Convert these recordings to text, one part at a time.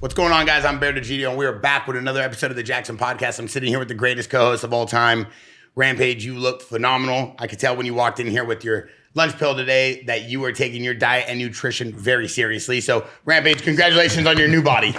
What's going on, guys? I'm Bear Degidio, and we are back with another episode of the Jackson Podcast. I'm sitting here with the greatest co-host of all time, Rampage. You look phenomenal. I could tell when you walked in here with your lunch pill today that you were taking your diet and nutrition very seriously. So, Rampage, congratulations on your new body.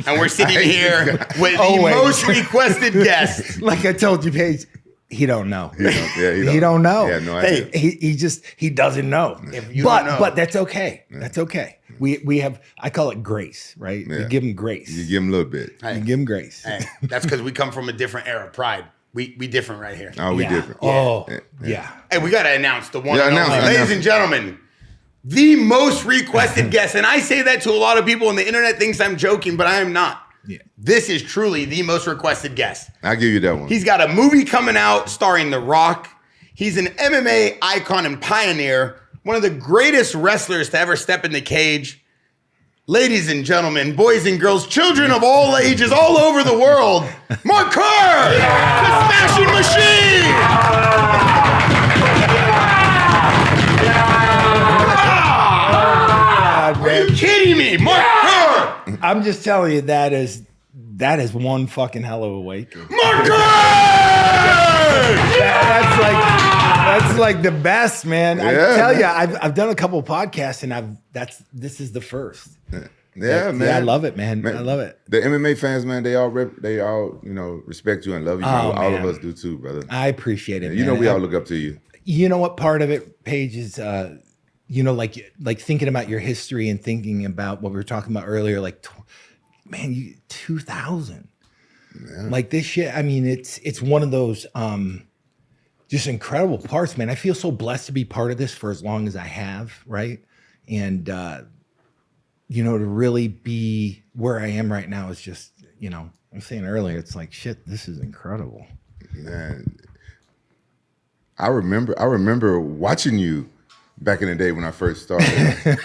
And we're sitting here with the most requested guest. Like I told you, Paige, he don't know. He don't know. Yeah, no idea. He doesn't know. If you don't know. But that's okay. Yeah. That's okay. We have, I call it grace, right? Yeah. You give him grace. You give him a little bit. Hey. You give him grace. Hey, that's because we come from a different era. Pride. We different right here. Oh, we different. Oh, Yeah. yeah. Hey, we got to announce the one. Yeah, and only. Ladies and gentlemen, the most requested guest. And I say that to a lot of people, and the internet thinks I'm joking, but I am not. Yeah. This is truly the most requested guest. I'll give you that one. He's got a movie coming out starring The Rock. He's an MMA icon and pioneer, one of the greatest wrestlers to ever step in the cage. Ladies and gentlemen, boys and girls, children of all ages, all over the world, Mark Kerr, the Smashing Machine. Are you kidding me? Mark Kerr! I'm just telling you, that is one fucking hell of a wake. Mark Kerr! That's like the best, man. I Yeah, tell man. you, I've done a couple of podcasts, and this is the first. Yeah, man. I love it, man. I love it. The MMA fans, man, they all respect you and love you. Oh, all man. of us do too, brother. I appreciate it. You know, man. we all look up to you. You know what part of it, Paige, is like thinking about your history and thinking about what we were talking about earlier, like 2000. Yeah. Like this shit, I mean, it's one of those just incredible parts, man. I feel so blessed to be part of this for as long as I have, right? And to really be where I am right now is just, I'm saying earlier, it's like, shit, this is incredible. Man, I remember watching you back in the day when I first started.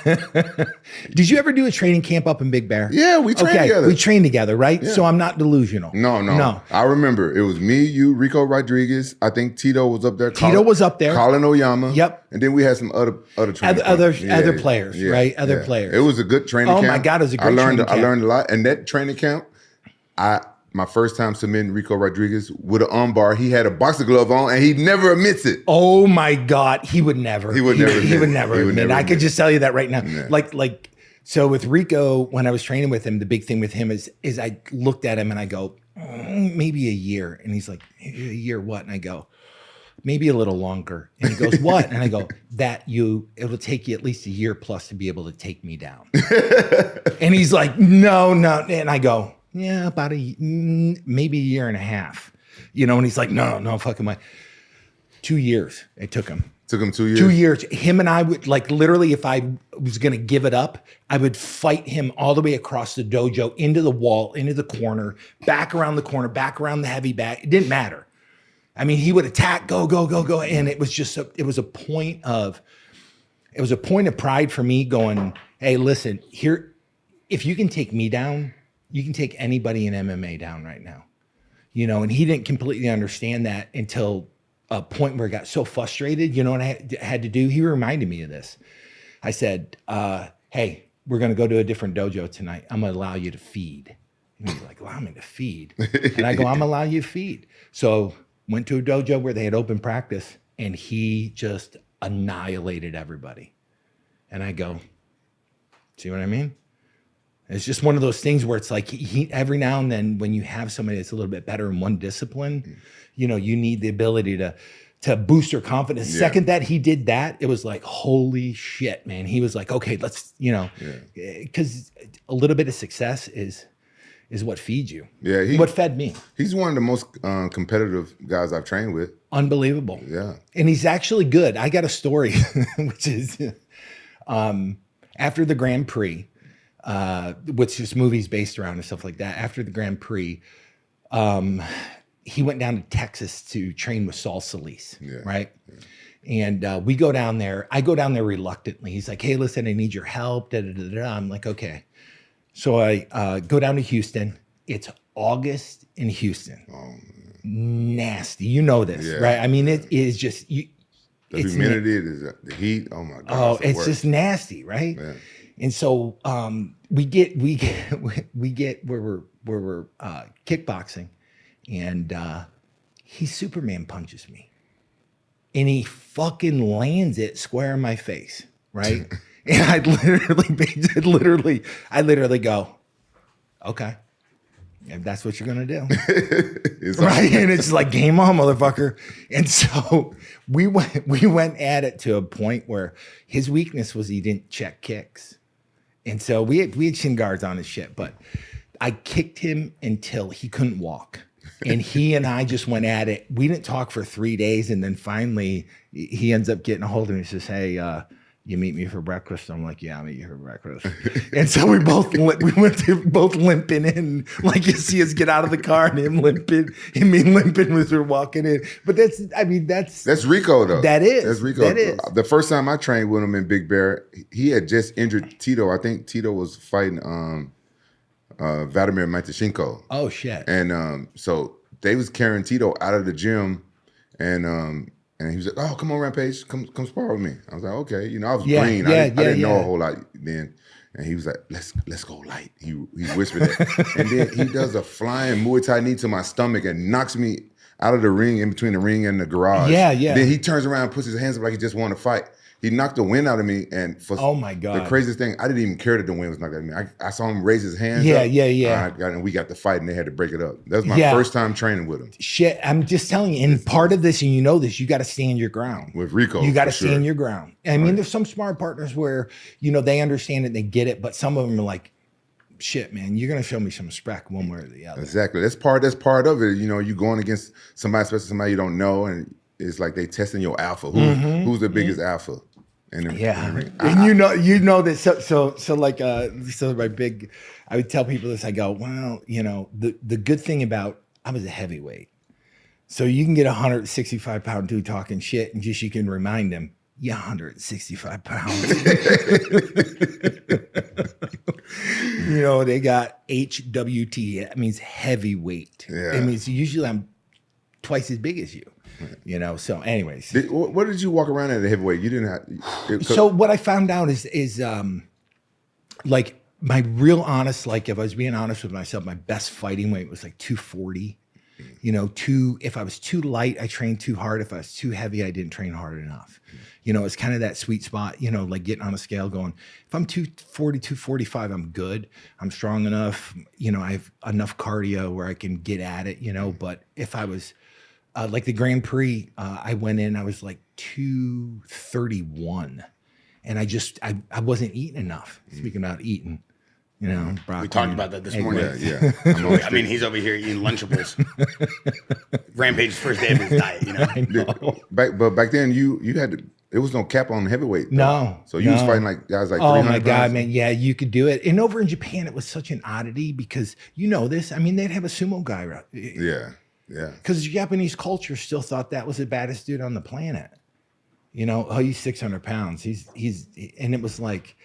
Did you ever do a training camp up in Big Bear? Yeah, we trained together. We trained together, right? Yeah. So I'm not delusional. No. I remember it was me, you, Rico Rodriguez. I think Tito was up there. Tito was up there. Colin Oyama. Yep. And then we had some other training other players, right? Other players. It was a good training camp. Oh my God, it was a great training camp. I learned a lot. And that training camp, my first time submitting Rico Rodriguez with an armbar, he had a boxing glove on and he never admits it. Oh my God, he would never. He would never admit. I could just tell you that right now. Yeah. So with Rico, when I was training with him, the big thing with him is I looked at him and I go, maybe a year. And he's like, a year what? And I go, maybe a little longer. And he goes, what? And I go, it'll take you at least a year plus to be able to take me down. And he's like, no. And I go, yeah, about maybe a year and a half, and he's like, no, fucking way. 2 years it took him. Took him 2 years? 2 years. Him and I would, like, literally, if I was going to give it up, I would fight him all the way across the dojo, into the wall, into the corner, back around the corner, back around the heavy back. It didn't matter. I mean, he would attack, go. And it was just, it was a point of pride for me going, hey, listen, here, if you can take me down, you can take anybody in MMA down right now, and he didn't completely understand that until a point where he got so frustrated. You know what I had to do? He reminded me of this. I said, hey, we're going to go to a different dojo tonight. I'm going to allow you to feed. And he's like, allow me to feed? And I go, I'm going to allow you to feed. So went to a dojo where they had open practice and he just annihilated everybody. And I go, see what I mean? It's just one of those things where it's like every now and then when you have somebody that's a little bit better in one discipline, you need the ability to boost your confidence. Yeah. Second that he did that, it was like, holy shit, man. He was like, okay, let's, because a little bit of success is what feeds you. Yeah. What fed me. He's one of the most competitive guys I've trained with. Unbelievable. Yeah. And he's actually good. I got a story, which is after the Grand Prix, which this movie's based around and stuff like that. After the Grand Prix, he went down to Texas to train with Saul Solis, right? Yeah. And we go down there. I go down there reluctantly. He's like, hey, listen, I need your help. I'm like, okay. So I go down to Houston. It's August in Houston. Oh, nasty. You know this, right? I mean, it is just... The humidity, the heat, oh my God. Oh, it's just nasty, right? Yeah. And so we get where we're kickboxing, and he Superman punches me, and he fucking lands it square in my face, right? And I literally go, okay, if that's what you're gonna do, right? And it's like, game on, motherfucker. And so we went at it to a point where his weakness was he didn't check kicks, and so we had shin guards on his shit, but I kicked him until he couldn't walk. And he and I just went at it. We didn't talk for 3 days, and then finally he ends up getting a hold of me and says, "Hey, you meet me for breakfast?" I'm like, "Yeah, I'll meet you for breakfast." And so we went to both limping in, like you see us get out of the car and him limping, and me limping as we're walking in. But that's Rico though. That's Rico. That is. The first time I trained with him in Big Bear, he had just injured Tito. I think Tito was fighting Vladimir Matyashenko. Oh shit. And so they was carrying Tito out of the gym, and he was like, "Oh, come on, Rampage, come spar with me." I was like, "Okay," I was green. I didn't know a whole lot then. And he was like, "Let's go light." He whispered that, and then he does a flying Muay Thai knee to my stomach and knocks me out of the ring, in between the ring and the garage. Yeah. Then he turns around, and puts his hands up like he just wanted to fight. He knocked the wind out of me, and oh my God, the craziest thing, I didn't even care that the wind was knocked out of me. I saw him raise his hands. Yeah. And we got to fight, and they had to break it up. That was my first time training with him. Shit, I'm just telling you. And part of this, and you know this, you got to stand your ground. With Rico, you got to stand your ground. I mean, there's some smart partners where they understand it, they get it, but some of them are like, "Shit, man, you're gonna show me some respect one way or the other." Exactly. That's part of it. You going against somebody, especially somebody you don't know, and it's like they testing your alpha. Who's the biggest alpha? And and you know that. So like my big, I would tell people this. I go, well, the good thing about, I was a heavyweight, so you can get a 165-pound dude talking shit, and just you can remind him, "Yeah, 165 pounds." They got HWT. That means heavyweight. Yeah. It means usually I'm twice as big as you. So anyways. What did you walk around at a heavyweight? You didn't have... So what I found out is like my real honest, like if I was being honest with myself, my best fighting weight was like 240. If I was too light, I trained too hard. If I was too heavy, I didn't train hard enough. It's kind of that sweet spot, like getting on a scale going, if I'm 240, 245, I'm good. I'm strong enough. I have enough cardio where I can get at it, but if I was... like the Grand Prix, I went in, I was like 231, and I wasn't eating enough. Speaking about eating, broccoli. We talked about that this morning. Yeah. I mean, he's over here eating Lunchables. Rampage's first day of his diet, I know. But back then, you had there was no cap on heavyweight. No. So you was fighting like guys like 300 Oh my pounds. God, man. Yeah, you could do it. And over in Japan, it was such an oddity because this. I mean, they'd have a sumo guy. Right? Yeah. Because Japanese culture still thought that was the baddest dude on the planet. He's 600 pounds. And it was like,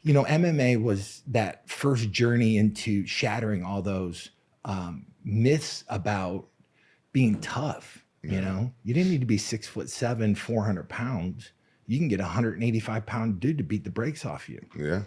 MMA was that first journey into shattering all those myths about being tough. You didn't need to be 6'7", 400 pounds. You can get a 185-pound dude to beat the brakes off you. Yeah.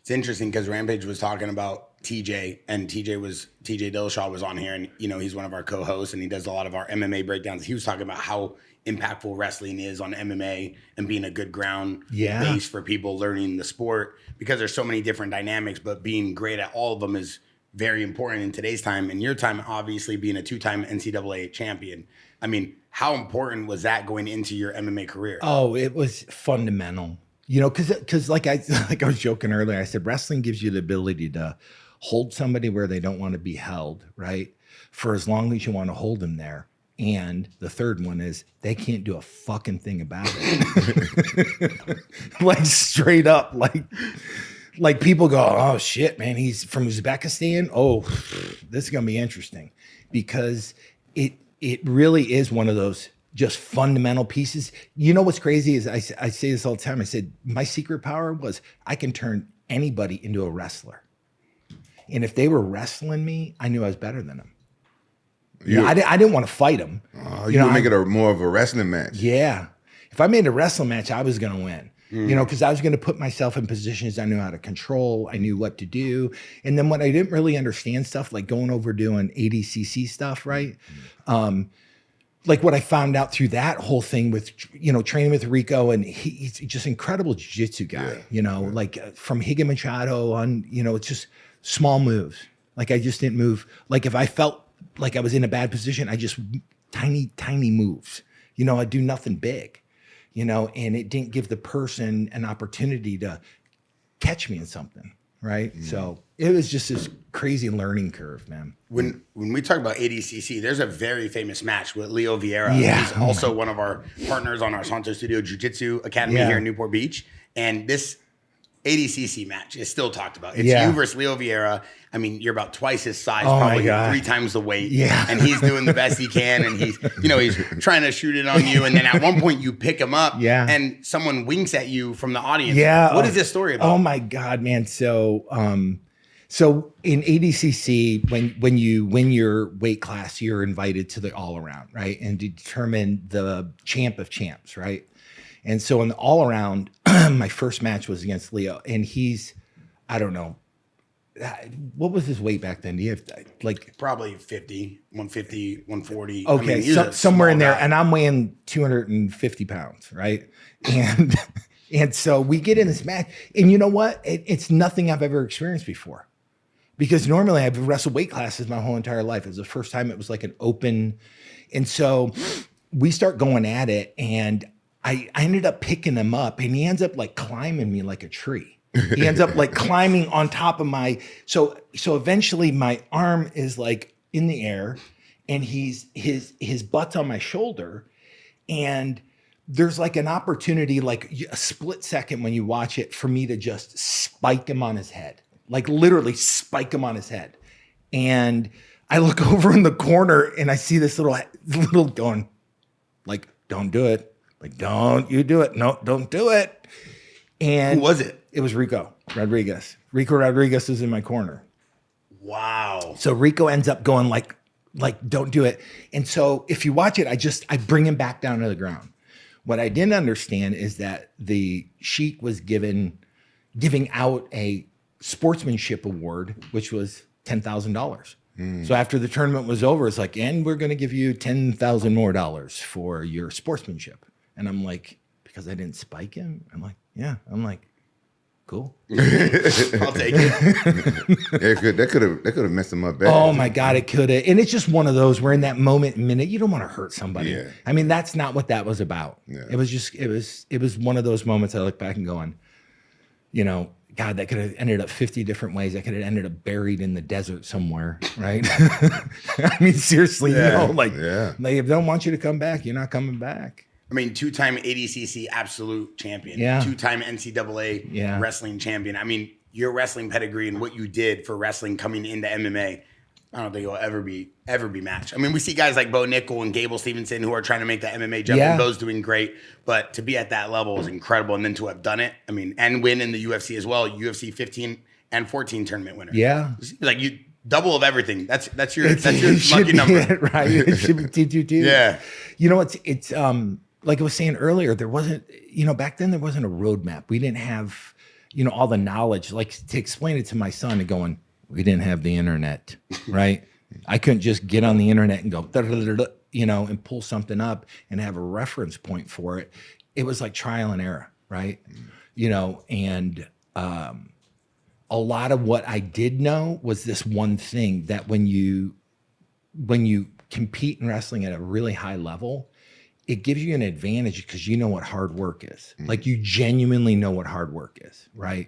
It's interesting because Rampage was talking about TJ, and TJ Dillashaw was on here, and he's one of our co-hosts, and he does a lot of our MMA breakdowns. He was talking about how impactful wrestling is on MMA and being a good ground base for people learning the sport, because there's so many different dynamics, but being great at all of them is very important in today's time. And your time, obviously, being a 2-time NCAA champion. I mean, how important was that going into your MMA career? Oh, it was fundamental. Because like I was joking earlier, I said wrestling gives you the ability to hold somebody where they don't want to be held, right? For as long as you want to hold them there. And the third one is they can't do a fucking thing about it. Like straight up, like people go, "Oh shit, man, he's from Uzbekistan. Oh, this is gonna be interesting," because it really is one of those just fundamental pieces. What's crazy is I say this all the time. I said my secret power was I can turn anybody into a wrestler, and if they were wrestling me, I knew I was better than them. I didn't want to fight them. You would make it more of a wrestling match. Yeah. If I made a wrestling match, I was going to win. you know, because I was going to put myself in positions I knew how to control. I knew what to do. And then when I didn't really understand stuff, like going over doing ADCC stuff, right? Like what I found out through that whole thing with, you know, training with Rico, and he's just incredible jiu-jitsu guy, you know, like from Higa Machado on, you know, it's just small moves. Like I just didn't move. Like if I felt like I was in a bad position, I just tiny moves, you know, I do nothing big, you know, and it didn't give the person an opportunity to catch me in something. Right. So it was just this crazy learning curve, man. When we talk about ADCC, there's a very famous match with Leo Vieira. Yeah. He's also one of our partners on our Santo Studio Jiu-Jitsu Academy here in Newport Beach. And this ADCC match is still talked about. It's you versus Leo Vieira. I mean, you're about twice his size, probably 3 times the weight. Yeah. And he's doing the best he can. And he's, you know, he's trying to shoot it on you. And then at one point you pick him up and someone winks at you from the audience. Yeah. What is this story about? Oh my God, man. So, so in ADCC, when you win your weight class, you're invited to the all around, right? And to determine the champ of champs, right? And so in the all around, my first match was against Leo, and he's, I don't know, what was his weight back then? Do you have like probably 50, 150, 140? Okay, I mean, somewhere in there, guy. and I'm weighing 250 pounds, right? And so we get in this match, and you know what? It's nothing I've ever experienced before, because normally I've wrestled weight classes my whole entire life. It was the first time it was like an open, and so we start going at it, and I ended up picking him up, and he ends up like climbing me like a tree. He ends up like climbing on top of my, so eventually my arm is like in the air, and his butt's on my shoulder, and there's like an opportunity, like a split second when you watch it, for me to just spike him on his head, like literally spike him on his head. And I look over in the corner and I see this little going like, don't do it. Like, don't you do it. No, don't do it. And who was it? It was Rico Rodriguez. Rico Rodriguez was in my corner. Wow. So Rico ends up going like, don't do it. And so if you watch it, I bring him back down to the ground. What I didn't understand is that the Sheik was giving out a sportsmanship award, which was $10,000. So after the tournament was over, it's like, and we're going to give you $10,000 more for your sportsmanship. And I'm like, because I didn't spike him? I'm like, yeah. I'm like, cool. I'll take it. That could have messed him up bad. Oh my God, it could have. And it's just one of those where in that minute, you don't want to hurt somebody. Yeah. I mean, that's not what that was about. Yeah. It was one of those moments I look back and going, you know, God, that could have ended up 50 different ways. That could have ended up buried in the desert somewhere, right? I mean, seriously, you know, like if they don't want you to come back, you're not coming back. I mean, 2-time ADCC absolute champion, 2-time NCAA wrestling champion. I mean, your wrestling pedigree and what you did for wrestling coming into MMA, I don't think it'll ever be matched. I mean, we see guys like Bo Nickel and Gable Stevenson who are trying to make the MMA jump, and Bo's doing great. But to be at that level is incredible, and then to have done it, I mean, and win in the UFC as well, UFC 15 and 14 tournament winner. Yeah, like you double of everything. That's your lucky number, right? It should be 222. Yeah, you know, it's like I was saying earlier, there wasn't, you know, back then there wasn't a roadmap. We didn't have, you know, all the knowledge, like to explain it to my son and going, we didn't have the internet, right? I couldn't just get on the internet and go, you know, and pull something up and have a reference point for it. It was like trial and error, right? You know, and a lot of what I did know was this one thing, that when you compete in wrestling at a really high level, it gives you an advantage because you know what hard work is. Like you genuinely know what hard work is, right?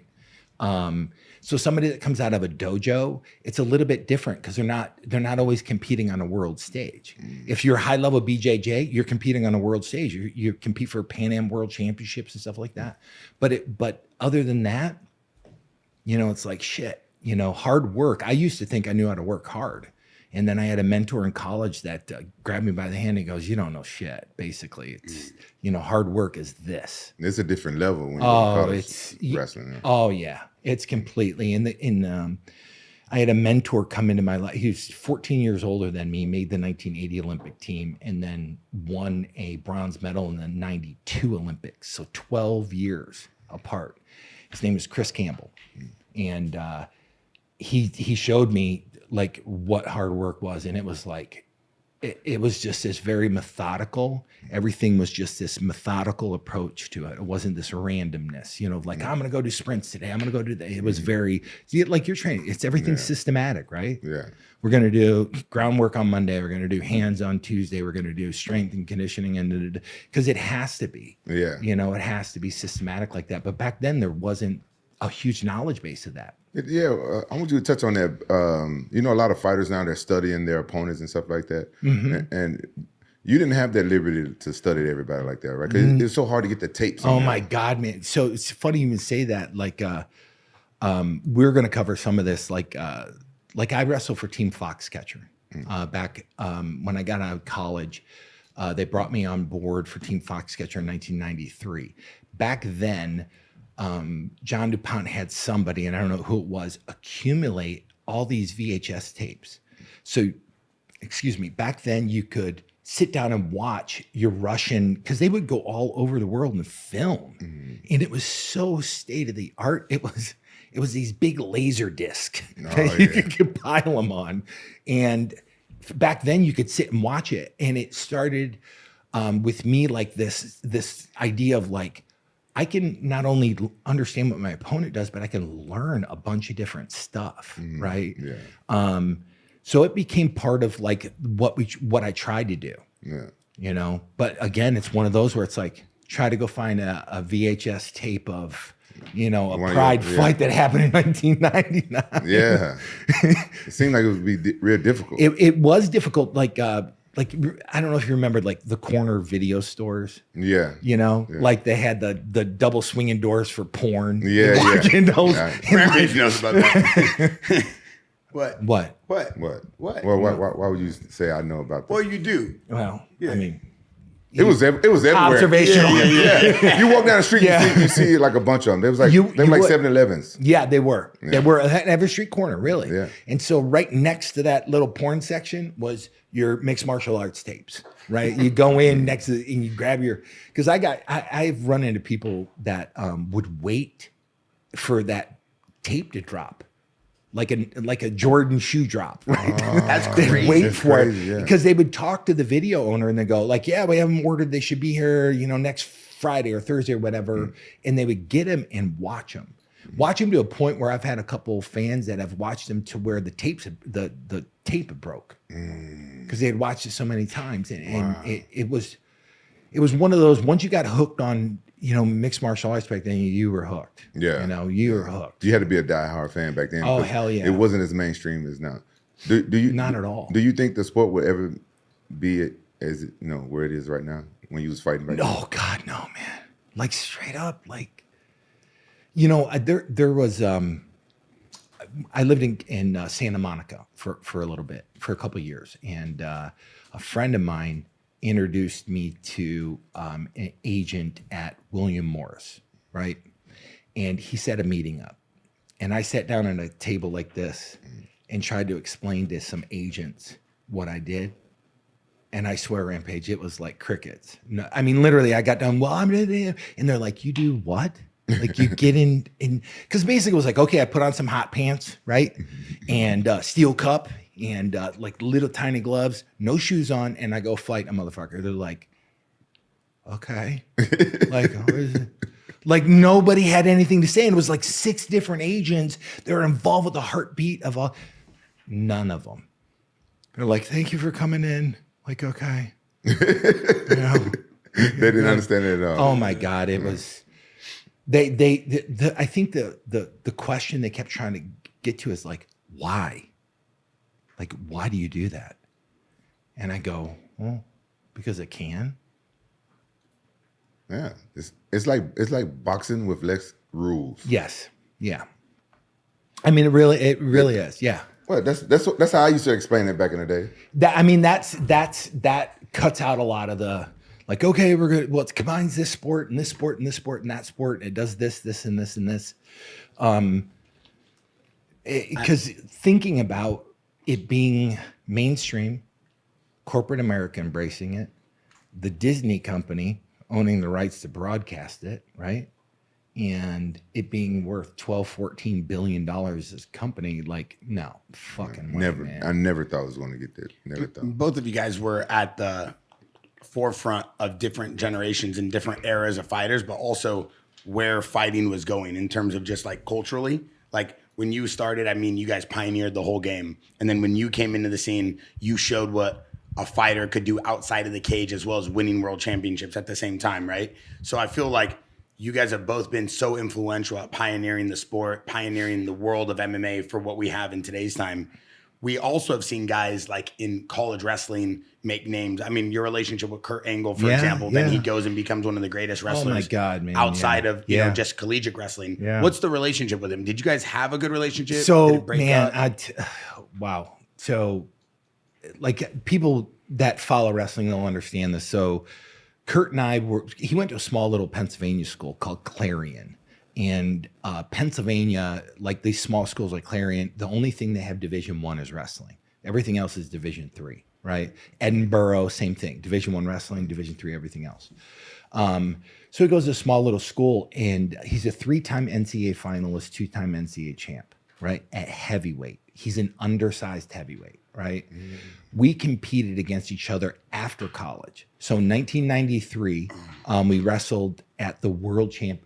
So somebody that comes out of a dojo, it's a little bit different because they're not always competing on a world stage. If you're a high level BJJ, you're competing on a world stage. You compete for Pan Am World Championships and stuff like that. But other than that, you know, it's like shit. You know, hard work. I used to think I knew how to work hard. And then I had a mentor in college that grabbed me by the hand and goes, you don't know shit. Basically, it's, you know, hard work is this. It's a different level when you're in college wrestling. Yeah. Oh, yeah. It's completely. I had a mentor come into my life. He was 14 years older than me, made the 1980 Olympic team, and then won a bronze medal in the 92 Olympics. So 12 years apart. His name is Chris Campbell. And he showed me like what hard work was. And it was like, it was just this very methodical. Everything was just this methodical approach to it. It wasn't this randomness, you know, like I'm going to go do sprints today. I'm going to go do that. It was very, like you're training. It's everything systematic, right? Yeah. We're going to do groundwork on Monday. We're going to do hands on Tuesday. We're going to do strength and conditioning, and because it has to be, you know, it has to be systematic like that. But back then there wasn't a huge knowledge base of that. I want you to touch on that. You know, a lot of fighters now, they're studying their opponents and stuff like that. And you didn't have that liberty to study everybody like that, right? Because it's so hard to get the tapes. Oh my God, man. So it's funny you even say that. Like, we're going to cover some of this. Like I wrestled for Team Foxcatcher back when I got out of college. They brought me on board for Team Foxcatcher in 1993. Back then, John DuPont had somebody, and I don't know who it was, accumulate all these VHS tapes. So, excuse me, back then you could sit down and watch your Russian, because they would go all over the world and film. And it was so state of the art. It was these big laser discs that you could pile them on. And back then you could sit and watch it. And it started with me like this idea of like, I can not only understand what my opponent does, but I can learn a bunch of different stuff, right? Yeah. So it became part of like what I tried to do. Yeah. You know, but again, it's one of those where it's like try to go find a VHS tape of, you know, a Pride fight that happened in 1999. Yeah. It seemed like it would be real difficult. It was difficult. Like I don't know if you remember like the corner video stores. Yeah. You know, like they had the double swinging doors for porn. Yeah. Rampage knows about that. What? Well, why would you say I know about that? Well, you do. Well, I mean, it was everywhere. Observational. Yeah. You walk down the street, you see like a bunch of them. There was like 7-Elevens. Yeah, they were. Yeah. They were at every street corner, really. Yeah. And so right next to that little porn section was your mixed martial arts tapes, right? You go in next to and you grab your, because I've run into people that would wait for that tape to drop. Like a Jordan shoe drop, right? That's crazy. They'd wait for it because they would talk to the video owner and they go like, yeah, we have them ordered. They should be here, you know, next Friday or Thursday or whatever. And they would get them and watch them to a point where I've had a couple fans that have watched them to where the tape broke because they had watched it so many times. And it was one of those, once you got hooked on, you know, mixed martial arts back then, you were hooked. Yeah. You know, you were hooked. You had to be a diehard fan back then. Oh, hell yeah. It wasn't as mainstream as now. Do you? Not at all. Do you think the sport would ever be as, you know, where it is right now when you was fighting back then? Oh, God, no, man. Like straight up, like, you know, there was, I lived in Santa Monica for a little bit, for a couple of years. And a friend of mine introduced me to an agent at William Morris, right? And he set a meeting up. And I sat down at a table like this and tried to explain to some agents what I did. And I swear, Rampage, it was like crickets. No, I mean, literally, I got done, well, I'm gonna do, and they're like, you do what? Like you get in, because basically it was like, okay, I put on some hot pants, right? And steel cup, and like little tiny gloves, no shoes on, and I go fight a motherfucker. They're like, okay. Like, like nobody had anything to say. And it was like 6 different agents that were involved with the heartbeat of all. None of them. They're like, thank you for coming in. Like, okay. You know? They didn't understand it at all. Oh my God. It was, I think the question they kept trying to get to is like, why? Like, why do you do that? And I go, well, because it can. Yeah, it's like boxing with less rules. Yes, yeah. I mean, it really is. Yeah. Well, that's how I used to explain it back in the day. That cuts out a lot of the like. Okay, we're good. Well, it combines this sport and this sport and this sport and that sport. And it does this and this and this. Because thinking about it being mainstream, corporate America embracing it, the Disney company owning the rights to broadcast it, right? And it being worth $12-14 billion as a company, like, no, fucking way, never. man. I never thought I was going to get there. Never thought. Both of you guys were at the forefront of different generations and different eras of fighters, but also where fighting was going in terms of just like culturally. Like when you started, I mean, you guys pioneered the whole game. And then when you came into the scene, you showed what a fighter could do outside of the cage as well as winning world championships at the same time, right? So I feel like you guys have both been so influential at pioneering the sport, pioneering the world of MMA for what we have in today's time. We also have seen guys like in college wrestling make names. I mean, your relationship with Kurt Angle, for example, then he goes and becomes one of the greatest wrestlers oh my God, man. outside of you know just collegiate wrestling. Yeah. What's the relationship with him? Did you guys have a good relationship? So, man, wow. So, like, people that follow wrestling will understand this. So, Kurt and I he went to a small little Pennsylvania school called Clarion. And Pennsylvania, like these small schools like Clarion, the only thing they have Division I is wrestling. Everything else is Division III, right? Edinburgh, same thing. Division I wrestling, Division III, everything else. So he goes to a small little school, and he's a 3-time NCAA finalist, 2-time NCAA champ, right? At heavyweight. He's an undersized heavyweight, right? We competed against each other after college. So in 1993, we wrestled at the world champ,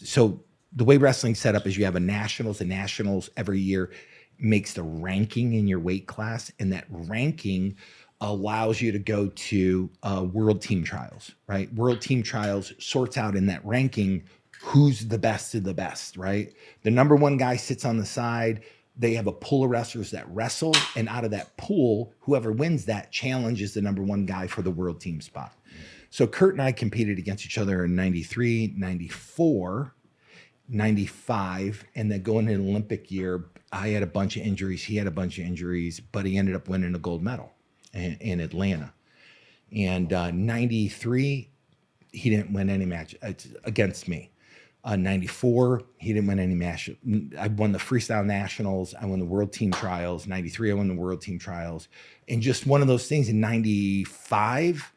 so the way wrestling's set up is you have a nationals. The nationals every year makes the ranking in your weight class, and that ranking allows you to go to world team trials, right? World team trials sorts out in that ranking who's the best of the best, right? The number one guy sits on the side. They have a pool of wrestlers that wrestle, and out of that pool, whoever wins that challenges the number one guy for the world team spot. So Kurt and I competed against each other in 93, 94, 95, and then going into the Olympic year, I had a bunch of injuries. He had a bunch of injuries, but he ended up winning a gold medal in Atlanta. And 93, he didn't win any match against me. 94, he didn't win any match. I won the freestyle nationals. I won the world team trials. 93, I won the world team trials. And just one of those things in 95,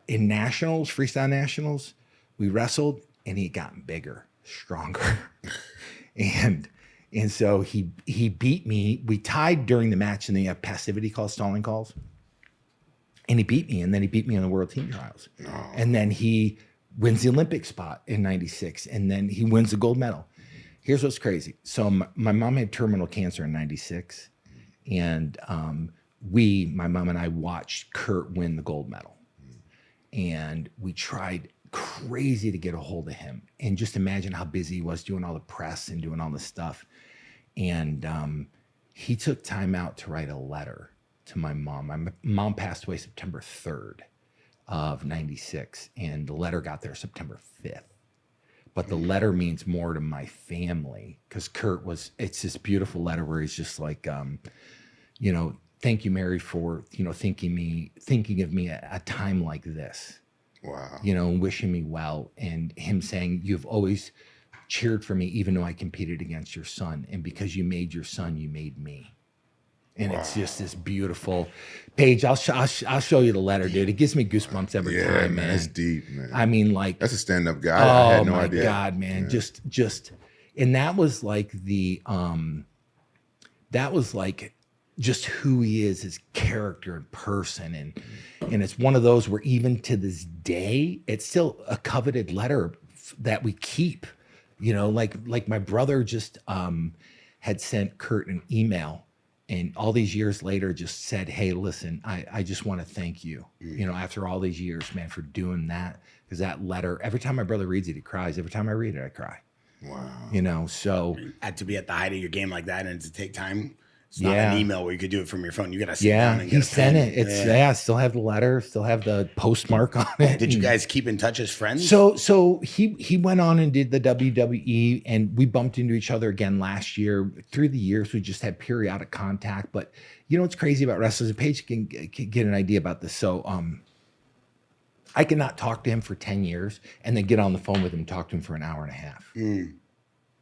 in nationals, freestyle nationals, we wrestled, and he had gotten bigger, stronger. and so he beat me. We tied during the match, and then you have passivity calls, stalling calls. And he beat me, and then he beat me on the world team trials. Oh. And then he wins the Olympic spot in 96, and then he wins the gold medal. Here's what's crazy. So my mom had terminal cancer in 96, and my mom and I watched Kurt win the gold medal. And we tried crazy to get a hold of him. And just imagine how busy he was doing all the press and doing all this stuff. And he took time out to write a letter to my mom. My mom passed away September 3rd of 96. And the letter got there September 5th. But the letter means more to my family because Kurt it's this beautiful letter where he's just like, thank you, Mary, for, thinking of me at a time like this. Wow. Wishing me well. And him saying, you've always cheered for me, even though I competed against your son. And because you made your son, you made me. And it's just this beautiful page. I'll show you the letter, dude. It gives me goosebumps every time, man. That's deep, man. I mean, like, that's a stand-up guy. I had no idea. Oh my God, man. Yeah. Just, and that was like just who he is, his character and person. And it's one of those where even to this day, it's still a coveted letter that we keep, like my brother just had sent Kurt an email, and all these years later just said, hey, listen, I just want to thank you, after all these years, man, for doing that. Because that letter, every time my brother reads it, he cries. Every time I read it, I cry. Wow. So. Had to be at the height of your game like that and to take time. It's not an email where you could do it from your phone. You got to sit down and get he sent it. It's still have the letter, still have the postmark on it. Did you guys keep in touch as friends? So he went on and did the WWE, and we bumped into each other again last year. Through the years, we just had periodic contact. But what's crazy about wrestlers? Paige can get an idea about this. So I could not talk to him for 10 years and then get on the phone with him and talk to him for an hour and a half.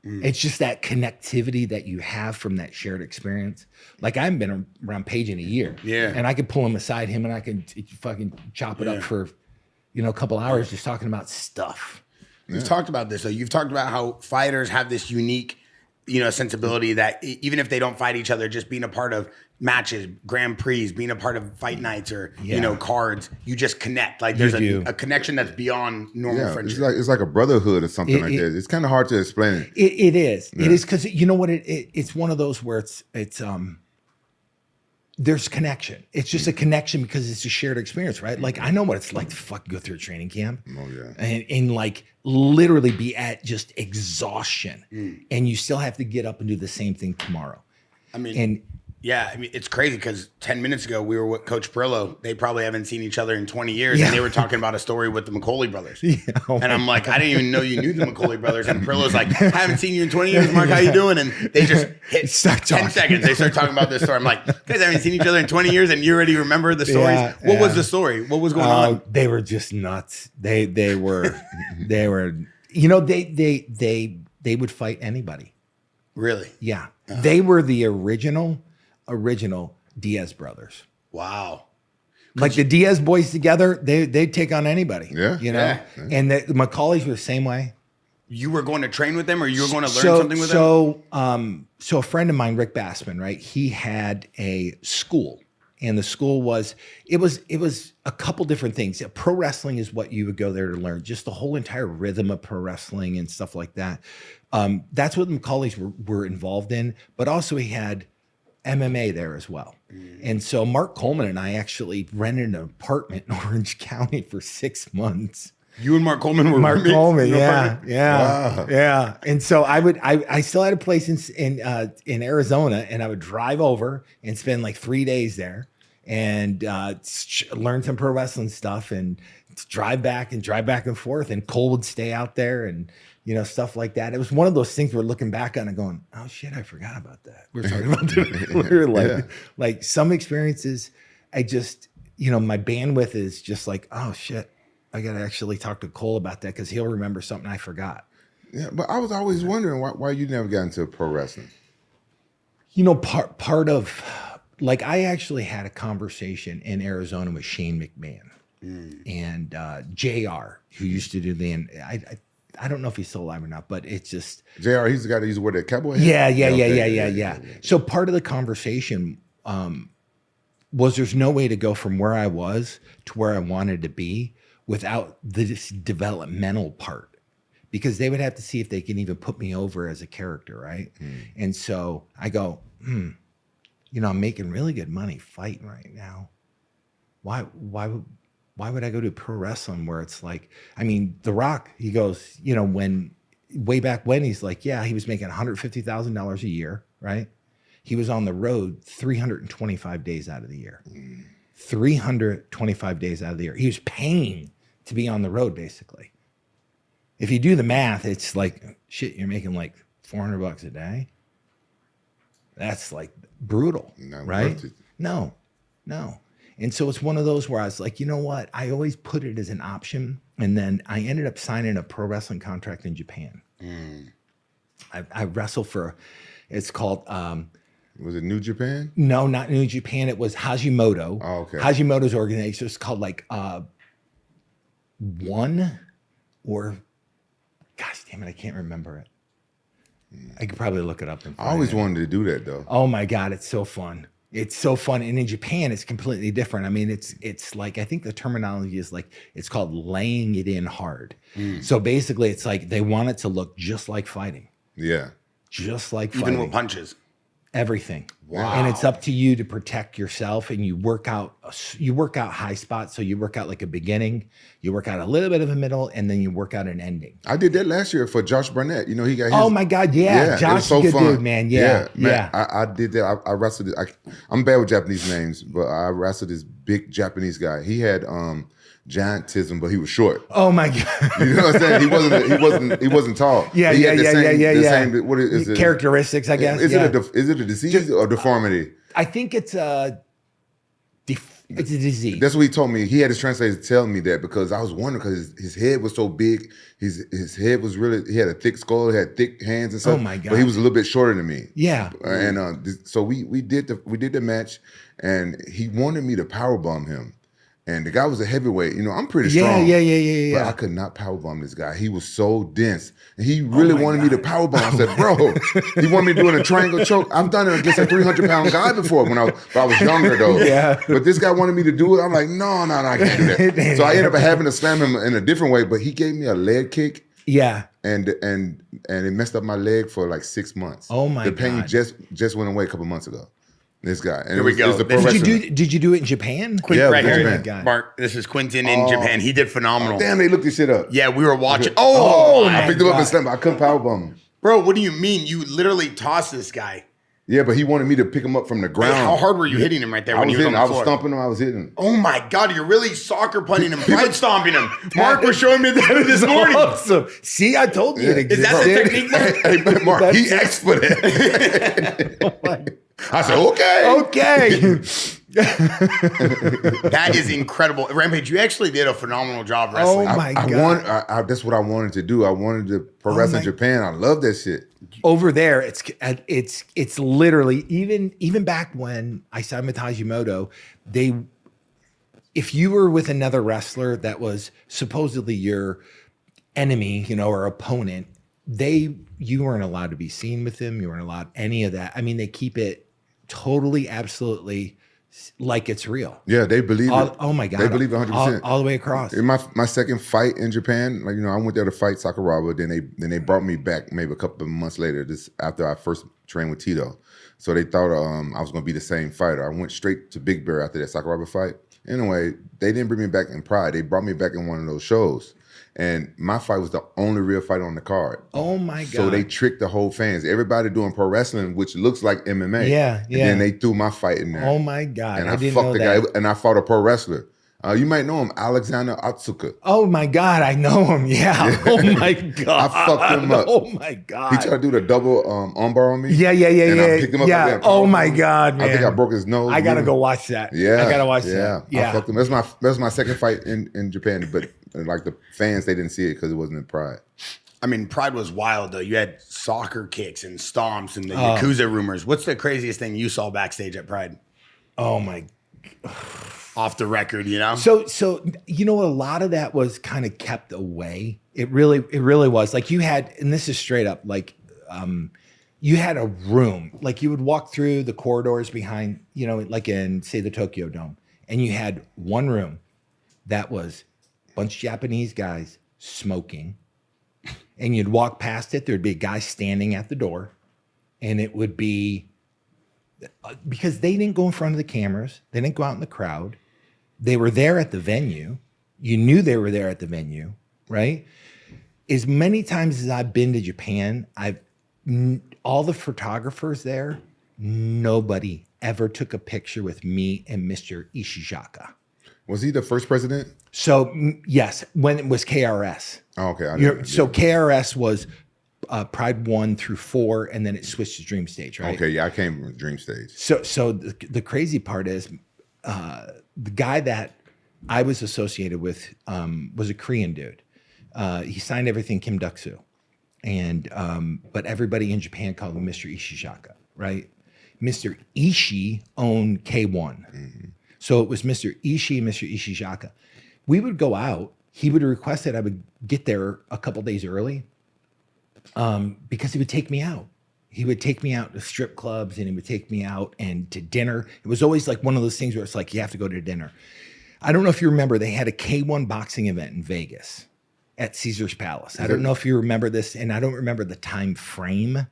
It's just that connectivity that you have from that shared experience. Like, I haven't been around Paige in a year. Yeah. And I could pull him aside, him and I could fucking chop it up for a couple hours just talking about stuff. You've talked about this, though. You've talked about how fighters have this unique, sensibility that even if they don't fight each other, just being a part of matches, Grand Prix, being a part of fight nights or, cards, you just connect. Like there's a connection that's beyond normal friendship. It's like a brotherhood or something like that. It's kind of hard to explain it. It is. Yeah. It is because you know what? It's one of those where it's there's connection. It's just a connection because it's a shared experience, right? Like I know what it's like to fucking go through a training camp. Oh yeah. And like literally be at just exhaustion. And you still have to get up and do the same thing tomorrow. It's crazy because 10 minutes ago we were with Coach Perillo. They probably haven't seen each other in 20 years, and they were talking about a story with the McCauley brothers. And I'm like, I didn't even know you knew the McCauley brothers. And Perillo's like, I haven't seen you in 20 years, Mark. How you doing? And they just hit 10 seconds. They start talking about this story. I'm like, guys, haven't seen each other in 20 years, and you already remember the stories. What was the story? What was going on? They were just nuts. They were they would fight anybody. Really? Yeah. They were the original Diaz brothers. Wow. Like the Diaz boys together, they'd take on anybody. Yeah. And the McCauley's were the same way. You were going to train with them, or you were going to learn something with them? So a friend of mine, Rick Bassman, right? He had a school, and the school was a couple different things. Pro wrestling is what you would go there to learn, just the whole entire rhythm of pro wrestling and stuff like that. That's what the McCauley's were involved in, but also he had MMA there as well. And so Mark Coleman and I actually rented an apartment in Orange County for 6 months. You and Mark Coleman were Mark Coleman, Wow. yeah. And so I still had a place in Arizona, and I would drive over and spend like 3 days there and learn some pro wrestling stuff and drive back and forth. And Cole would stay out there and stuff like that. It was one of those things we're looking back on and going, oh shit, I forgot about that. We were talking about that. We were like some experiences, I just, my bandwidth is just like, oh shit, I got to actually talk to Cole about that because he'll remember something I forgot. Yeah, but I was always wondering why you never got into pro wrestling. Part of, like, I actually had a conversation in Arizona with Shane McMahon and JR, who used to do I don't know if he's still alive or not, but it's just JR. He's the guy that used to wear that cowboy hat. Yeah. So part of the conversation was there's no way to go from where I was to where I wanted to be without this developmental part, because they would have to see if they can even put me over as a character, right? And so I go, I'm making really good money fighting right now. Why would I go to pro wrestling where it's like, The Rock, he goes, way back when, he's like, yeah, he was making $150,000 a year, right? He was on the road 325 days out of the year. 325 days out of the year. He was paying to be on the road, basically. If you do the math, it's like, shit, you're making like $400 a day. That's like brutal, right? No. And so it's one of those where I was like, you know what? I always put it as an option. And then I ended up signing a pro wrestling contract in Japan. I wrestled it's called... was it New Japan? No, not New Japan. It was Hashimoto. Oh, okay. Hashimoto's organization. It's called like One or... Gosh damn it, I can't remember it. I could probably look it up. I always wanted to do that, though. Oh, my God. It's so fun. It's so fun. And in Japan, it's completely different. It's like, I think the terminology is like, it's called laying it in hard. So basically, it's like they want it to look just like fighting. Yeah. Just like fighting. Even with punches. Everything. Wow. And it's up to you to protect yourself, and you work out high spots. So you work out like a beginning, you work out a little bit of a middle, and then you work out an ending. I did that last year for Josh Barnett. He got his... Oh my God, yeah. Josh is a good dude, man. Yeah. I did that. I wrestled I'm bad with Japanese names, but I wrestled this big Japanese guy. He had giantism, but he was short. Oh my God. You know what I'm saying? He wasn't tall. Yeah. Same, what is it? Characteristics, I guess. Is it a disease or deformity? I think it's a disease. That's what he told me. He had his translator telling me that, because I was wondering, because his head was so big. His head was really, he had a thick skull, he had thick hands and stuff. Oh my God. But he was a little bit shorter than me. Yeah. And so we did the match, and he wanted me to powerbomb him. And the guy was a heavyweight. You know, I'm pretty strong. Yeah. But I could not powerbomb this guy. He was so dense. And he really wanted me to powerbomb. I said, bro, he wanted me doing a triangle choke. I've done it against a 300-pound guy before when I was younger, though. Yeah. But this guy wanted me to do it. I'm like, no, I can't do that. So I ended up having to slam him in a different way. But he gave me a leg kick. Yeah. And it messed up my leg for like 6 months. Oh, my God. The pain just went away a couple months ago. This guy. And Here we go. Did you do it in Japan? Yeah, right here. Japan. Mark, this is Quentin in Japan. He did phenomenal. Damn, they looked this shit up. Yeah, we were watching. I picked him up and slammed him. I couldn't powerbomb him. Bro, what do you mean? You literally tossed this guy. Yeah, but he wanted me to pick him up from the ground. How hard were you hitting him right there when he was on the floor? I was stomping him. I was hitting him. Oh my God, you're really soccer punting him, pride stomping him. Mark was showing me that this morning. Awesome. See, I told you it Is that the technique, Mark? Hey, Mark, he asked for that. Oh my. I said, okay. That is incredible. Rampage, you actually did a phenomenal job wrestling. Oh my God. That's what I wanted to do. I wanted to pro wrestle in Japan. I love that shit. Over there, it's literally even back when I signed with Hashimoto, if you were with another wrestler that was supposedly your enemy, you know, or opponent, you weren't allowed to be seen with them. You weren't allowed any of that. I mean, they keep it totally, absolutely like it's real. Yeah, they believe it. Oh my God. They believe it 100%. All the way across. In my second fight in Japan, like, you know, I went there to fight Sakuraba. Then they brought me back maybe a couple of months later, just after I first trained with Tito. So they thought I was going to be the same fighter. I went straight to Big Bear after that Sakuraba fight. Anyway, they didn't bring me back in Pride. They brought me back in one of those shows. And my fight was the only real fight on the card. Oh my God. So they tricked the whole fans. Everybody doing pro wrestling, which looks like MMA. Yeah. And then they threw my fight in there. Oh my God. And I didn't fucked know the that. guy, and I fought a pro wrestler. You might know him, Alexander Atsuka. Oh my God, I know him. Yeah. Oh my God. I fucked him up. Oh my God. He tried to do the double armbar on me. Yeah. And I picked him up. Yeah. Oh my God, man. I think I broke his nose. I gotta go watch that. Yeah. I gotta watch that. Yeah. I fucked him. That's my second fight in Japan. But like the fans, they didn't see it because it wasn't in Pride. I mean, Pride was wild, though. You had soccer kicks and stomps and the Yakuza rumors. What's the craziest thing you saw backstage at Pride? Oh my. Off the record, you know? So you know, a lot of that was kind of kept away. It really was. Like you had, and this is straight up, like you had a room. Like you would walk through the corridors behind, you know, like in, say, the Tokyo Dome, and you had one room that was a bunch of Japanese guys smoking. And you'd walk past it, there'd be a guy standing at the door, and it would be, because they didn't go in front of the cameras, they didn't go out in the crowd. They were there at the venue. You knew they were there at the venue, right? As many times as I've been to Japan, all the photographers there, nobody ever took a picture with me and Mr. Ishizaka. Was he the first president? So yes, when it was KRS. Oh, okay. KRS was Pride 1 through 4, and then it switched to Dream Stage, right? Okay, yeah, I came from Dream Stage. So the crazy part is, the guy that I was associated with was a Korean dude. He signed everything Kim Duk-soo, and but everybody in Japan called him Mr. Ishizaka, right? Mr. Ishii owned K1, so it was Mr. Ishii and Mr. Ishizaka. We would go out. He would request that I would get there a couple days early, because he would take me out. He would take me out to strip clubs, and he would take me out and to dinner. It was always like one of those things where it's like, you have to go to dinner. I don't know if you remember, they had a K1 boxing event in Vegas at Caesar's Palace. I don't know if you remember this, and I don't remember the time frame,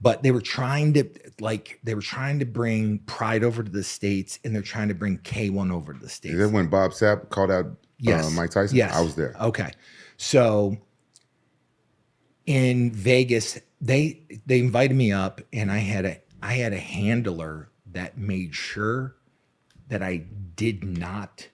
but they were trying to bring Pride over to the States, and they're trying to bring K1 over to the States. Is that when Bob Sapp called out Mike Tyson? Yes. I was there. Okay. So in Vegas, they invited me up, and I had a handler that made sure that I did not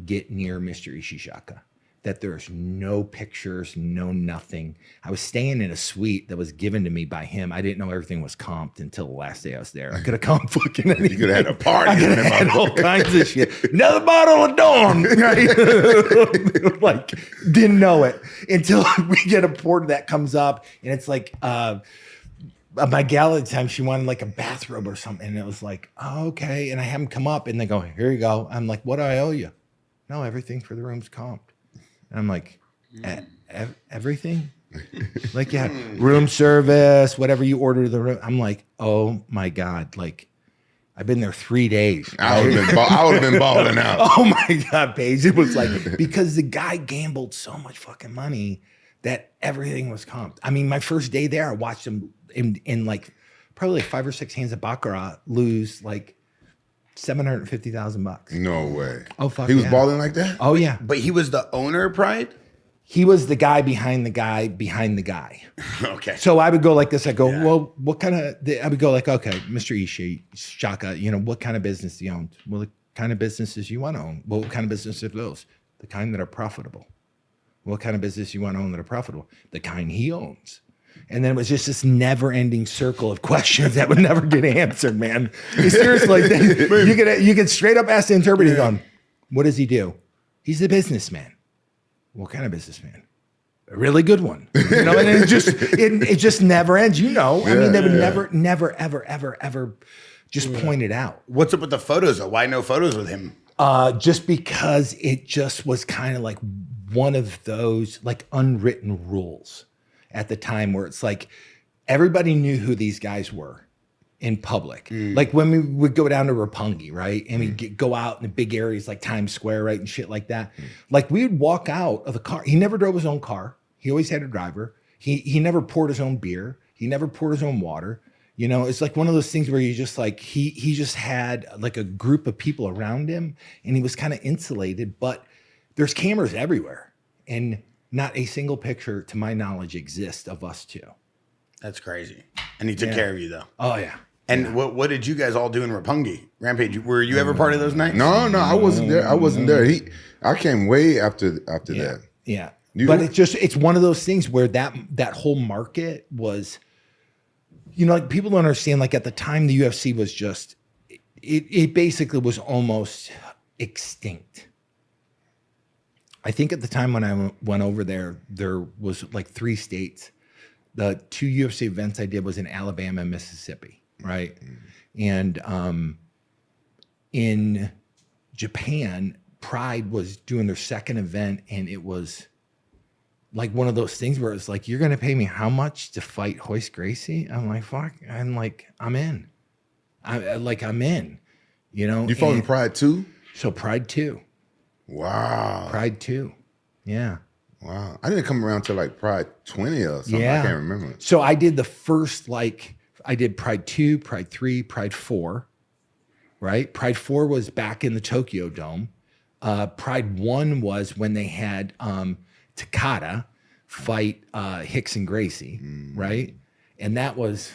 get near Mr. Ishizaka, that there's no pictures, no nothing. I was staying in a suite that was given to me by him. I didn't know everything was comped until the last day I was there. I could have comped fucking anything. You could have had a party. I could have had all kinds of shit. Another bottle of Dawn. Right? Like, didn't know it until we get a porter that comes up, and it's like, my gal at the time, she wanted like a bathrobe or something. And it was like, oh, okay. And I have them come up, and they go, here you go. I'm like, what do I owe you? no, everything for the room's comped. And I'm like, everything? Like, yeah, room service, whatever you order the room. I'm like, oh my God, like, I've been there 3 days. I would have been balling out. Oh my God, Paige. It was like, because the guy gambled so much fucking money that everything was comped. I mean, my first day there, I watched him in like probably like 5 or 6 hands of Baccarat lose like $750,000. No way. Oh, fuck. He was balling like that? Oh, yeah. But he was the owner of Pride? He was the guy behind the guy behind the guy. Okay. So I would go like this. I go, well, what kind of, I would go like, okay, Mr. Ishii, Shaka, you know, what kind of business do you own? Well, the kind of businesses you want to own. Well, what kind of business are those? The kind that are profitable. What kind of business you want to own that are profitable? The kind he owns. And then it was just this never-ending circle of questions that would never get answered, man. Seriously, you could straight up ask the interpreter, going, what does he do? He's a businessman. What kind of businessman? A really good one. You know, and it just never ends. You know, I mean, they would never, ever just point it out. What's up with the photos though? Why no photos with him? Just because it just was kind of like one of those like unwritten rules at the time where it's like everybody knew who these guys were in public. Like when we would go down to Roppongi, right? And we'd go out in the big areas like Times Square, right? And shit like that. Like we would walk out of the car. He never drove his own car. He always had a driver. He never poured his own beer. He never poured his own water. You know, it's like one of those things where you just like, he just had like a group of people around him and he was kind of insulated, but there's cameras everywhere. And not a single picture, to my knowledge, exists of us two. That's crazy. And he took care of you though. Oh yeah. And what did you guys all do in Roppongi? Rampage, were you ever part of those nights? No, I wasn't there. I wasn't there. I came way after that. Yeah. But it's one of those things where that whole market was, you know, like people don't understand, like at the time the UFC was just, it basically was almost extinct. I think at the time when I went over there was like 3 states. The 2 UFC events I did was in Alabama and Mississippi, right? And in Japan, Pride was doing their second event, and it was like one of those things where it's like, you're going to pay me how much to fight Royce Gracie? I'm like, fuck. I'm like, I'm in. I'm in, you know? You fought in Pride 2? So Pride 2. Wow. Pride 2. Yeah. Wow. I didn't come around till like Pride 20 or something. Yeah. I can't remember. So I did the first, I did Pride 2, Pride 3, Pride 4, right? Pride 4 was back in the Tokyo Dome. Pride 1 was when they had Takada fight Hicks and Gracie, right? And that was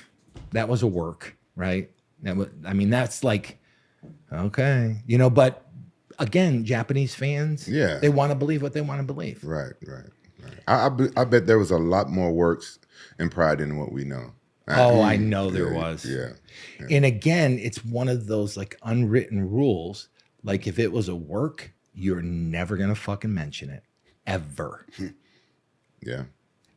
a work, right? That's like, okay, you know, but again, Japanese fans, they want to believe what they want to believe. Right. I bet there was a lot more works in Pride than what we know. I know there was. Yeah. And again, it's one of those like unwritten rules. Like if it was a work, you're never going to fucking mention it. Ever. Yeah.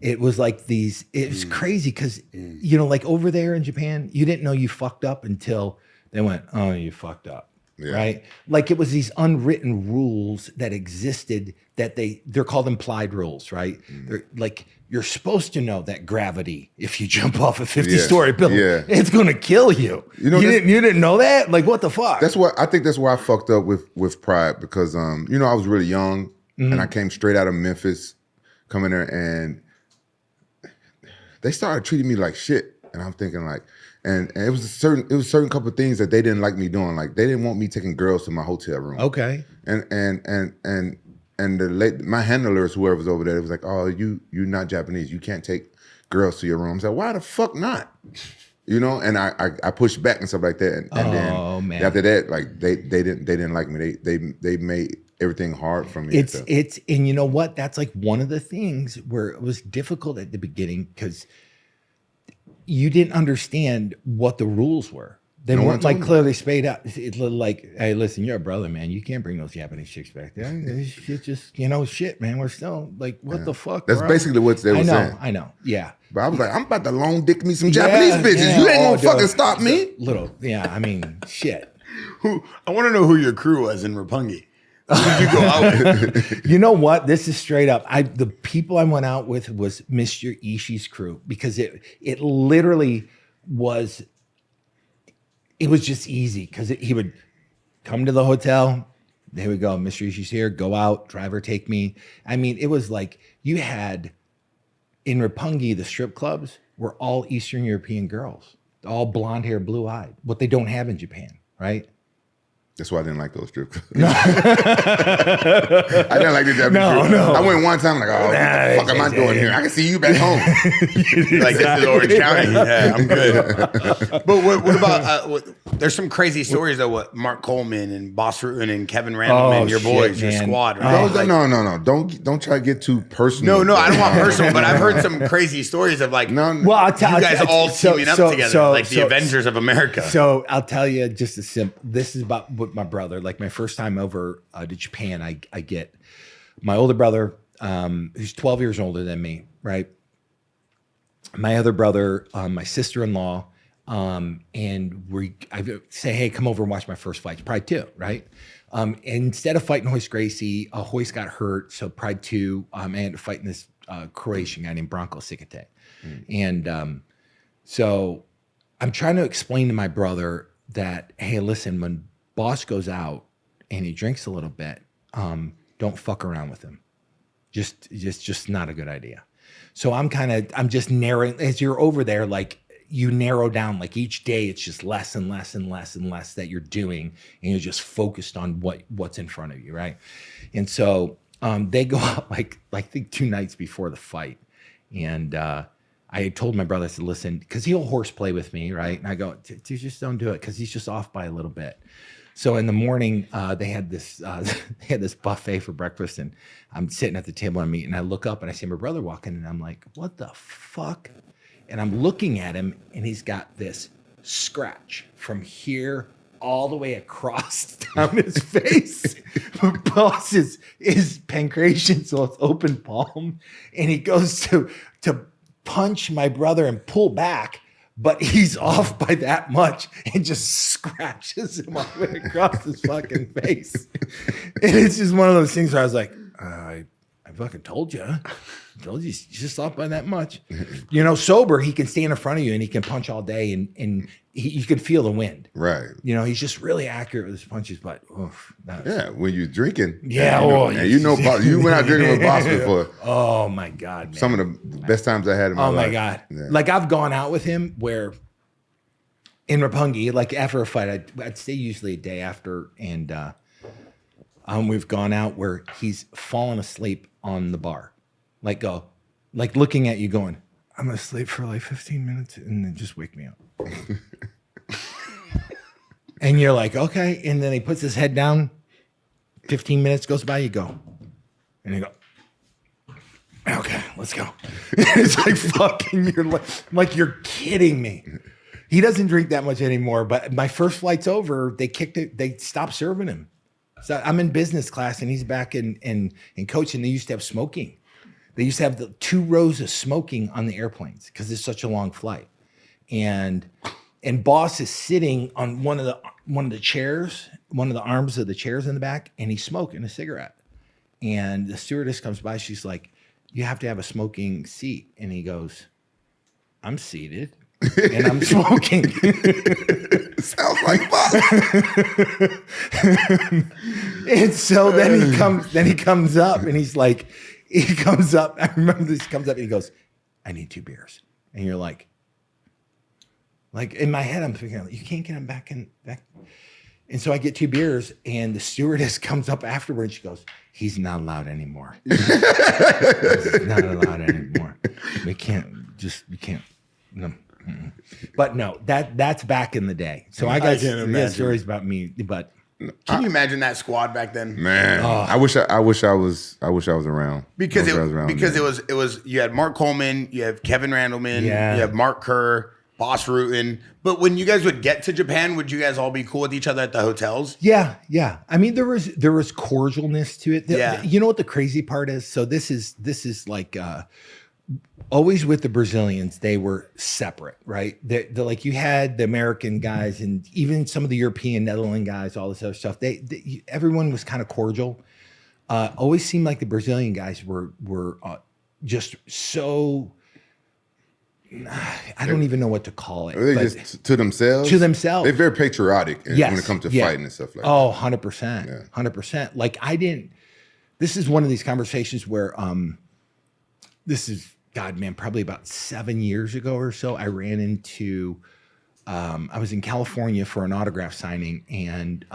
It was like it was crazy because, you know, like over there in Japan, you didn't know you fucked up until they went, oh, you fucked up. Yeah. Right? Like it was these unwritten rules that existed that they're called implied rules, right? They're like, you're supposed to know that gravity, if you jump off a 50-story building, it's going to kill you. You know, you didn't know that? Like, what the fuck? I think that's why I fucked up with Pride because, you know, I was really young and I came straight out of Memphis coming there and they started treating me like shit. And I'm thinking like, and it was a certain couple of things that they didn't like me doing. Like they didn't want me taking girls to my hotel room. Okay. And my handlers, whoever was over there, it was like, oh, you're not Japanese. You can't take girls to your room. I said, why the fuck not? You know, and I pushed back and stuff like that. And then after that, like they didn't like me. They made everything hard for me. And you know what? That's like one of the things where it was difficult at the beginning because you didn't understand what the rules were. They weren't like clearly spayed out. It's like, hey, listen, you're a brother, man. You can't bring those Japanese chicks back there. It's just, you know, shit, man. We're still like, what the fuck? That's basically what they were saying. I know. Yeah. But I was like, I'm about to long dick me some Japanese bitches. You ain't gonna fucking stop me. Shit. I want to know who your crew was in Roppongi. Did you go out? You know what? This is straight up. The people I went out with was Mr. Ishii's crew because it literally was. It was just easy because he would come to the hotel. There we go. Mr. Ishii's here. Go out. Driver, take me. I mean, it was like you had in Roppongi, the strip clubs were all Eastern European girls, all blonde hair, blue eyed. What they don't have in Japan, right? That's why I didn't like those strip clubs. I didn't like the Japanese. No. I went one time like, oh, what the fuck am I doing here? I can see you back home. Like, this is Orange County. Yeah, I'm good. But what about, there's some crazy stories though, what Mark Coleman and Bas Rutten and Kevin Randleman, your boys, your squad, right? No. Don't try to get too personal. No, I don't want personal, but I've heard some crazy stories of like, well, I'll tell you guys all teaming up together, like the Avengers of America. So I'll tell you just a simple, this is about what my brother, like my first time over to Japan, I get my older brother, who's 12 years older than me, right? My other brother, my sister-in-law, and I say, hey, come over and watch my first fight. Pride 2, right? And instead of fighting Hoist Gracie, Hoist got hurt, so Pride 2, I ended up fighting this Croatian guy named Branko Sikate. And so I'm trying to explain to my brother that, hey, listen, when Boss goes out and he drinks a little bit, don't fuck around with him. Just not a good idea. So I'm just narrowing, as you're over there, like you narrow down, like each day it's just less and less and less and less that you're doing, and you're just focused on what's in front of you, right? And so they go out like I think 2 nights before the fight, and I had told my brother, I said, listen, because he'll horseplay with me, right? And I go, dude, just don't do it, because he's just off by a little bit. So in the morning, they had this buffet for breakfast, and I'm sitting at the table I'm eating. And I look up and I see my brother walking, and I'm like, "What the fuck?" And I'm looking at him, and he's got this scratch from here all the way across down his face. Boss is pancreation, so it's open palm, and he goes to punch my brother and pull back. But he's off by that much and just scratches him all the way across his fucking face. And it's just one of those things where I was like, I fucking told you. He's just off by that much. You know, sober, he can stand in front of you and he can punch all day and you can feel the wind. Right. You know, he's just really accurate with his punches, but when you're drinking. Yeah. You know, you went out drinking with Boss before. Oh my God, man. Some of the best times I had in my life. Oh my God. Yeah. Like I've gone out with him where in Roppongi, like after a fight, I'd stay usually a day after, and we've gone out where he's fallen asleep on the bar. Like looking at you going, I'm going to sleep for like 15 minutes and then just wake me up. And you're like, okay. And then he puts his head down. 15 minutes goes by, you go. And you go, okay, let's go. It's like fucking, you're kidding me. He doesn't drink that much anymore, but my first flight's over. They kicked it. They stopped serving him. So I'm in business class and he's back in coaching. They used to have smoking. They used to have the 2 rows of smoking on the airplanes because it's such a long flight. And Boss is sitting on one of the chairs, one of the arms of the chairs in the back, and he's smoking a cigarette. And the stewardess comes by, she's like, you have to have a smoking seat. And he goes, I'm seated and I'm smoking. Sounds like Boss. And so then he comes up and he's like, I remember this, he comes up and he goes, I need 2 beers. And you're like in my head, I'm thinking, you can't get him back. And so I get 2 beers and the stewardess comes up afterwards and she goes, he's not allowed anymore. He's not allowed anymore. We can't. No. But no, that's back in the day. So I got stories about me, but can you imagine that squad back then? Man, I wish I was around. Because it was you had Mark Coleman, you have Kevin Randleman, you have Mark Kerr, Bas Rutten. But when you guys would get to Japan, would you guys all be cool with each other at the hotels? Yeah. I mean, there was cordialness to it. You know what the crazy part is? So this is like always with the Brazilians, they were separate, right? They're like you had the American guys and even some of the European, Netherlands guys, all this other stuff. Everyone was kind of cordial. Always seemed like the Brazilian guys were just so. I don't even know what to call it. Are they just to themselves? To themselves. They're very patriotic when it comes to fighting and stuff like that. Oh, 100%. 100%. Like this is one of these conversations where this is, God, man, probably about 7 years ago or so, I ran into, I was in California for an autograph signing, and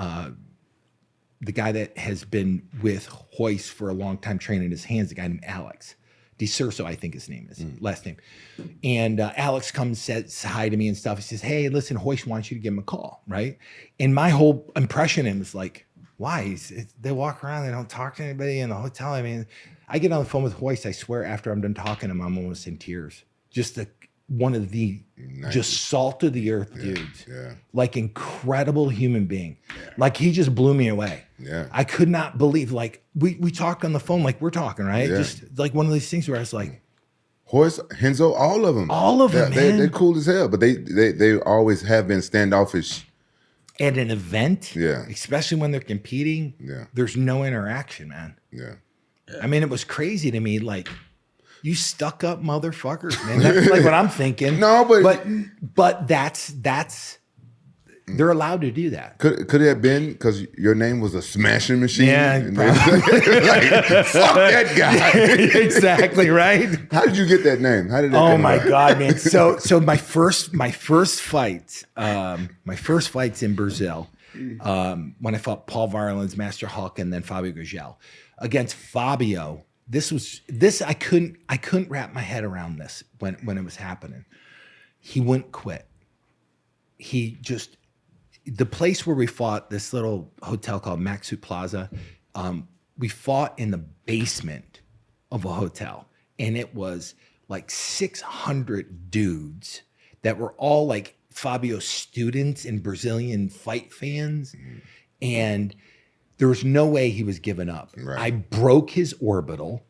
the guy that has been with Royce for a long time training his hands, a guy named Alex. DeCurso, I think his name is, last name. And Alex comes, says hi to me and stuff. He says, hey, listen, Royce wants you to give him a call, right? And my whole impression of him was like, why? They walk around, they don't talk to anybody in the hotel. I mean, I get on the phone with Royce, I swear after I'm done talking to him, I'm almost in tears. Just one of the just salt of the earth dudes. Yeah. Like incredible human being. Yeah. Like he just blew me away. Yeah. I could not believe, like we talked on the phone like we're talking, right? Yeah. Just like one of these things where I was like, Royce, Renzo, all of them. All of them, man. They're cool as hell, but they always have been standoffish. At an event, yeah, especially when they're competing, there's no interaction, man. Yeah. I mean, it was crazy to me, like, you stuck up motherfuckers, man. That's like what I'm thinking. No, but that's they're allowed to do that. Could it have been because your name was a smashing machine? Yeah, like, fuck that guy. Exactly, right? How did you get that name? How did that Oh my God, man. So my first fight, my first fight's in Brazil, when I fought Paul Varelans, Master Hulk, and then Fabio Gurgel. Against Fabio, I couldn't wrap my head around this when it was happening. He wouldn't quit. The place where we fought, this little hotel called Maxu Plaza, we fought in the basement of a hotel, and it was like 600 dudes that were all like Fabio students and Brazilian fight fans, and there was no way he was giving up. Right. I broke his orbital,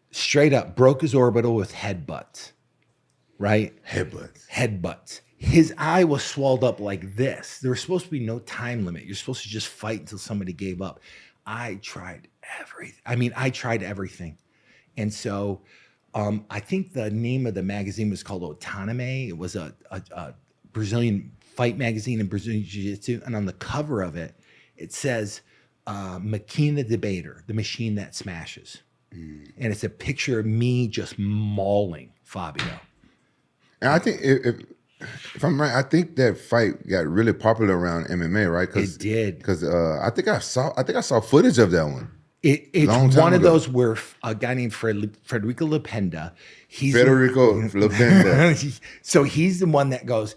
straight up broke his orbital with headbutts, right? Headbutts. His eye was swelled up like this. There was supposed to be no time limit. You're supposed to just fight until somebody gave up. I tried everything. And so I think the name of the magazine was called Autonomy. It was a Brazilian fight magazine and Brazilian Jiu-Jitsu. And on the cover of it, it says, Máquina de Bater, the machine that smashes. And it's a picture of me just mauling Fabio. And I think if I'm right, I think that fight got really popular around MMA, right? It did. Because I think I saw footage of that one. It's one of those where a guy named Frederico Lapenda. So he's the one that goes,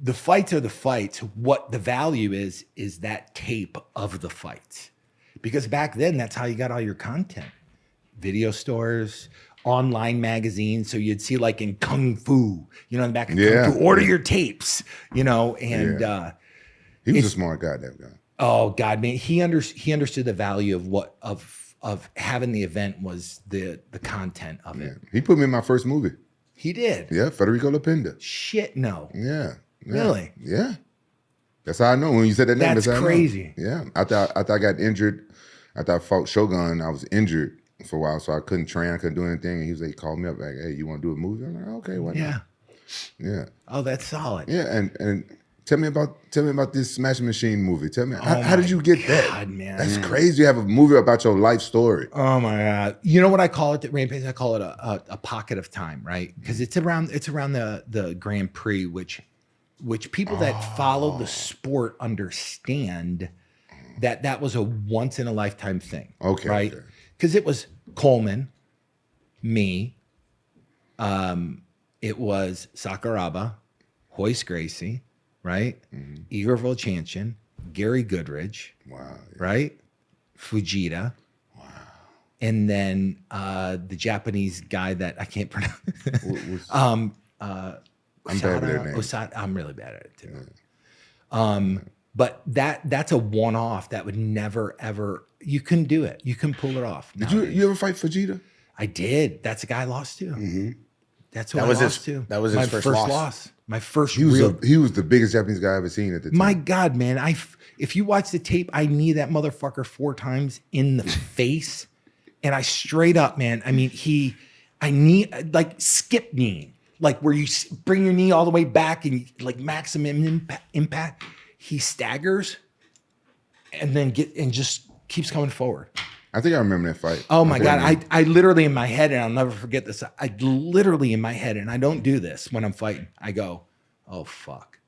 the fights are the fights. What the value is that tape of the fights. Because back then, that's how you got all your content. Video stores, online magazines. So you'd see like in Kung Fu, in the back of Kung Fu, order your tapes, and he was a smart guy, that guy. Oh God, man. He understood the value of having the event was the content of it. He put me in my first movie. He did. Yeah, Federico Lapenda. Shit, no. Yeah. Really? Yeah. That's how I know when you said that name. That's crazy. Yeah. After I got injured, after I fought Shogun, I was injured for a while, so I couldn't train, I couldn't do anything. And he called me up like, "Hey, you want to do a movie?" I'm like, "Okay, why not?" Yeah. Oh, that's solid. Yeah, and tell me about this Smash Machine movie. Tell me how did you get that? Man. That's crazy. You have a movie about your life story. Oh my God! You know what I call it? Rampage. I call it a pocket of time, right? Because it's around the Grand Prix, which people that follow the sport understand that was a once in a lifetime thing. Okay, right? Because it was Coleman, me, it was Sakuraba, Royce Gracie, right? Igor Volchanchin, Gary Goodridge, right? Fujita, and then the Japanese guy that I can't pronounce. I'm bad at names. Osada, I'm really bad at it too. But that's a one-off that would never ever. You couldn't do it. You couldn't pull it off. Did you ever fight Fujita? I did. That's a guy I lost to. Mm-hmm. That's who I lost to. That was his first loss. My first he was the biggest Japanese guy I ever seen at the time. My God, man. If you watch the tape, I knee that motherfucker 4 times in the face. And I straight up, man. I mean, I knee, like skip kneeing, like where you bring your knee all the way back and like maximum impact. He staggers and then just keeps coming forward. I think I remember that fight. Oh my God. I literally in my head, and I'll never forget this. I literally in my head, and I don't do this when I'm fighting. I go, oh fuck.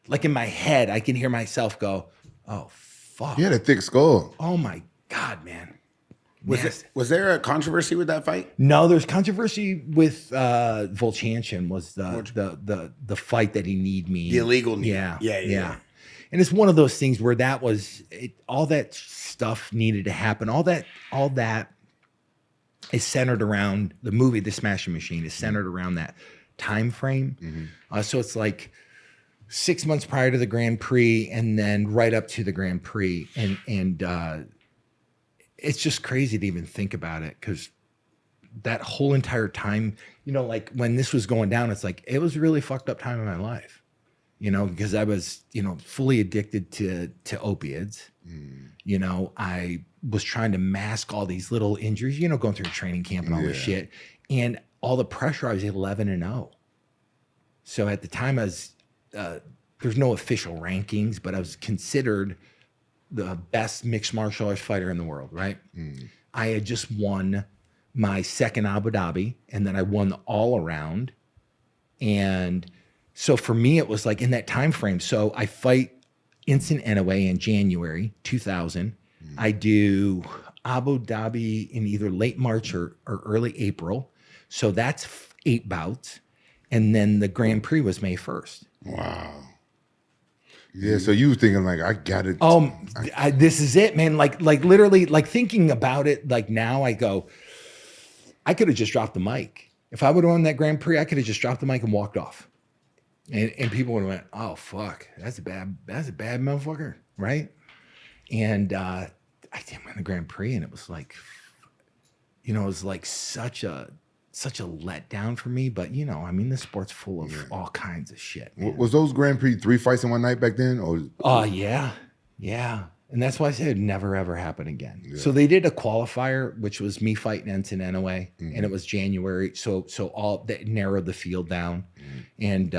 Like in my head, I can hear myself go, oh fuck. He had a thick skull. Oh my God, man. Was there a controversy with that fight? No, there's controversy with Volchanshin was the fight that he kneed me. The illegal knee. Yeah. And it's one of those things where that was all that stuff needed to happen. All that is centered around the movie. The Smashing Machine is centered around that time frame. Mm-hmm. So it's like 6 months prior to the Grand Prix, and then right up to the Grand Prix, and it's just crazy to even think about it, because that whole entire time, like when this was going down, it's like it was a really fucked up time in my life. Because I was, fully addicted to opiates. I was trying to mask all these little injuries, going through training camp and all this shit. And all the pressure, I was 11-0. So at the time I was, there's no official rankings, but I was considered the best mixed martial arts fighter in the world, right? I had just won my second Abu Dhabi, and then I won the all around. And so for me, it was like in that time frame. So I fight Instant Inoue in January 2000. I do Abu Dhabi in either late March or early April. So that's 8 bouts. And then the Grand Prix was May 1st. Wow. Yeah, so you were thinking like, I got it. This is it, man. Like literally, like thinking about it, like now I go, I could have just dropped the mic. If I would have won that Grand Prix, I could have just dropped the mic and walked off. And people would have went, oh fuck, that's a bad motherfucker, right? And I did win the Grand Prix, and it was like, it was like such a letdown for me. But the sport's full of all kinds of shit, man. Was those Grand Prix 3 fights in one night back then? Or yeah. And that's why I said it'd never ever happen again. Yeah. So they did a qualifier, which was me fighting Enson Inoue, and it was January. So all that narrowed the field down, and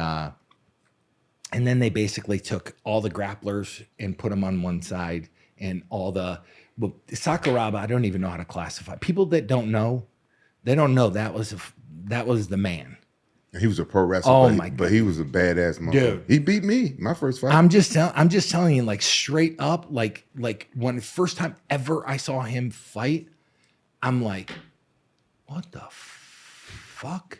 then they basically took all the grapplers and put them on one side, and Sakuraba. I don't even know how to classify people that don't know. They don't know that was the man. He was a pro wrestler. Oh my God. But he was a badass motherfucker. Dude, he beat me my first fight. I'm just telling you, like straight up, like when the first time ever I saw him fight, I'm like, what the fuck?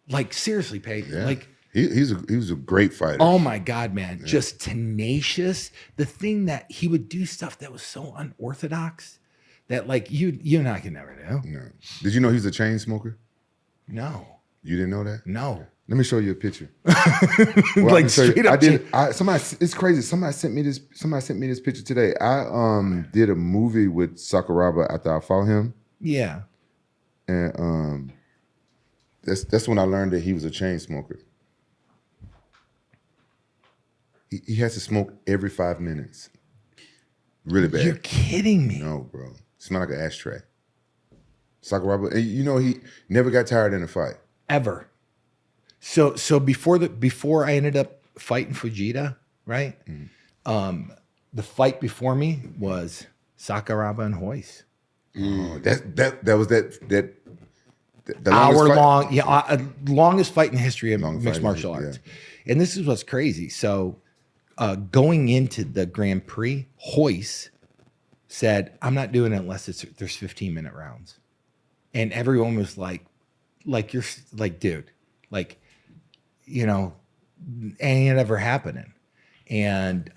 Like seriously, Peyton. Yeah. Like he was a great fighter. Oh my God, man. Yeah. Just tenacious. The thing that he would do stuff that was so unorthodox that like you and I can never do. No. Did you know he was a chain smoker? No. You didn't know that? No. Let me show you a picture. Like straight up. It's crazy. Somebody sent me this picture today. I did a movie with Sakuraba after I fought him. Yeah. And that's when I learned that he was a chain smoker. He has to smoke every 5 minutes. Really bad. You're kidding me. No, bro. Smell like an ashtray. Sakuraba, and he never got tired in a fight. Ever. So before I ended up fighting Fujita, right? Mm-hmm. The fight before me was Sakuraba and Royce. That was the hour long, longest fight in the history of mixed martial arts. Yeah. And this is what's crazy. So going into the Grand Prix, Royce said, "I'm not doing it unless there's 15-minute rounds." And everyone was like you're like, dude, like, ain't ever happening. And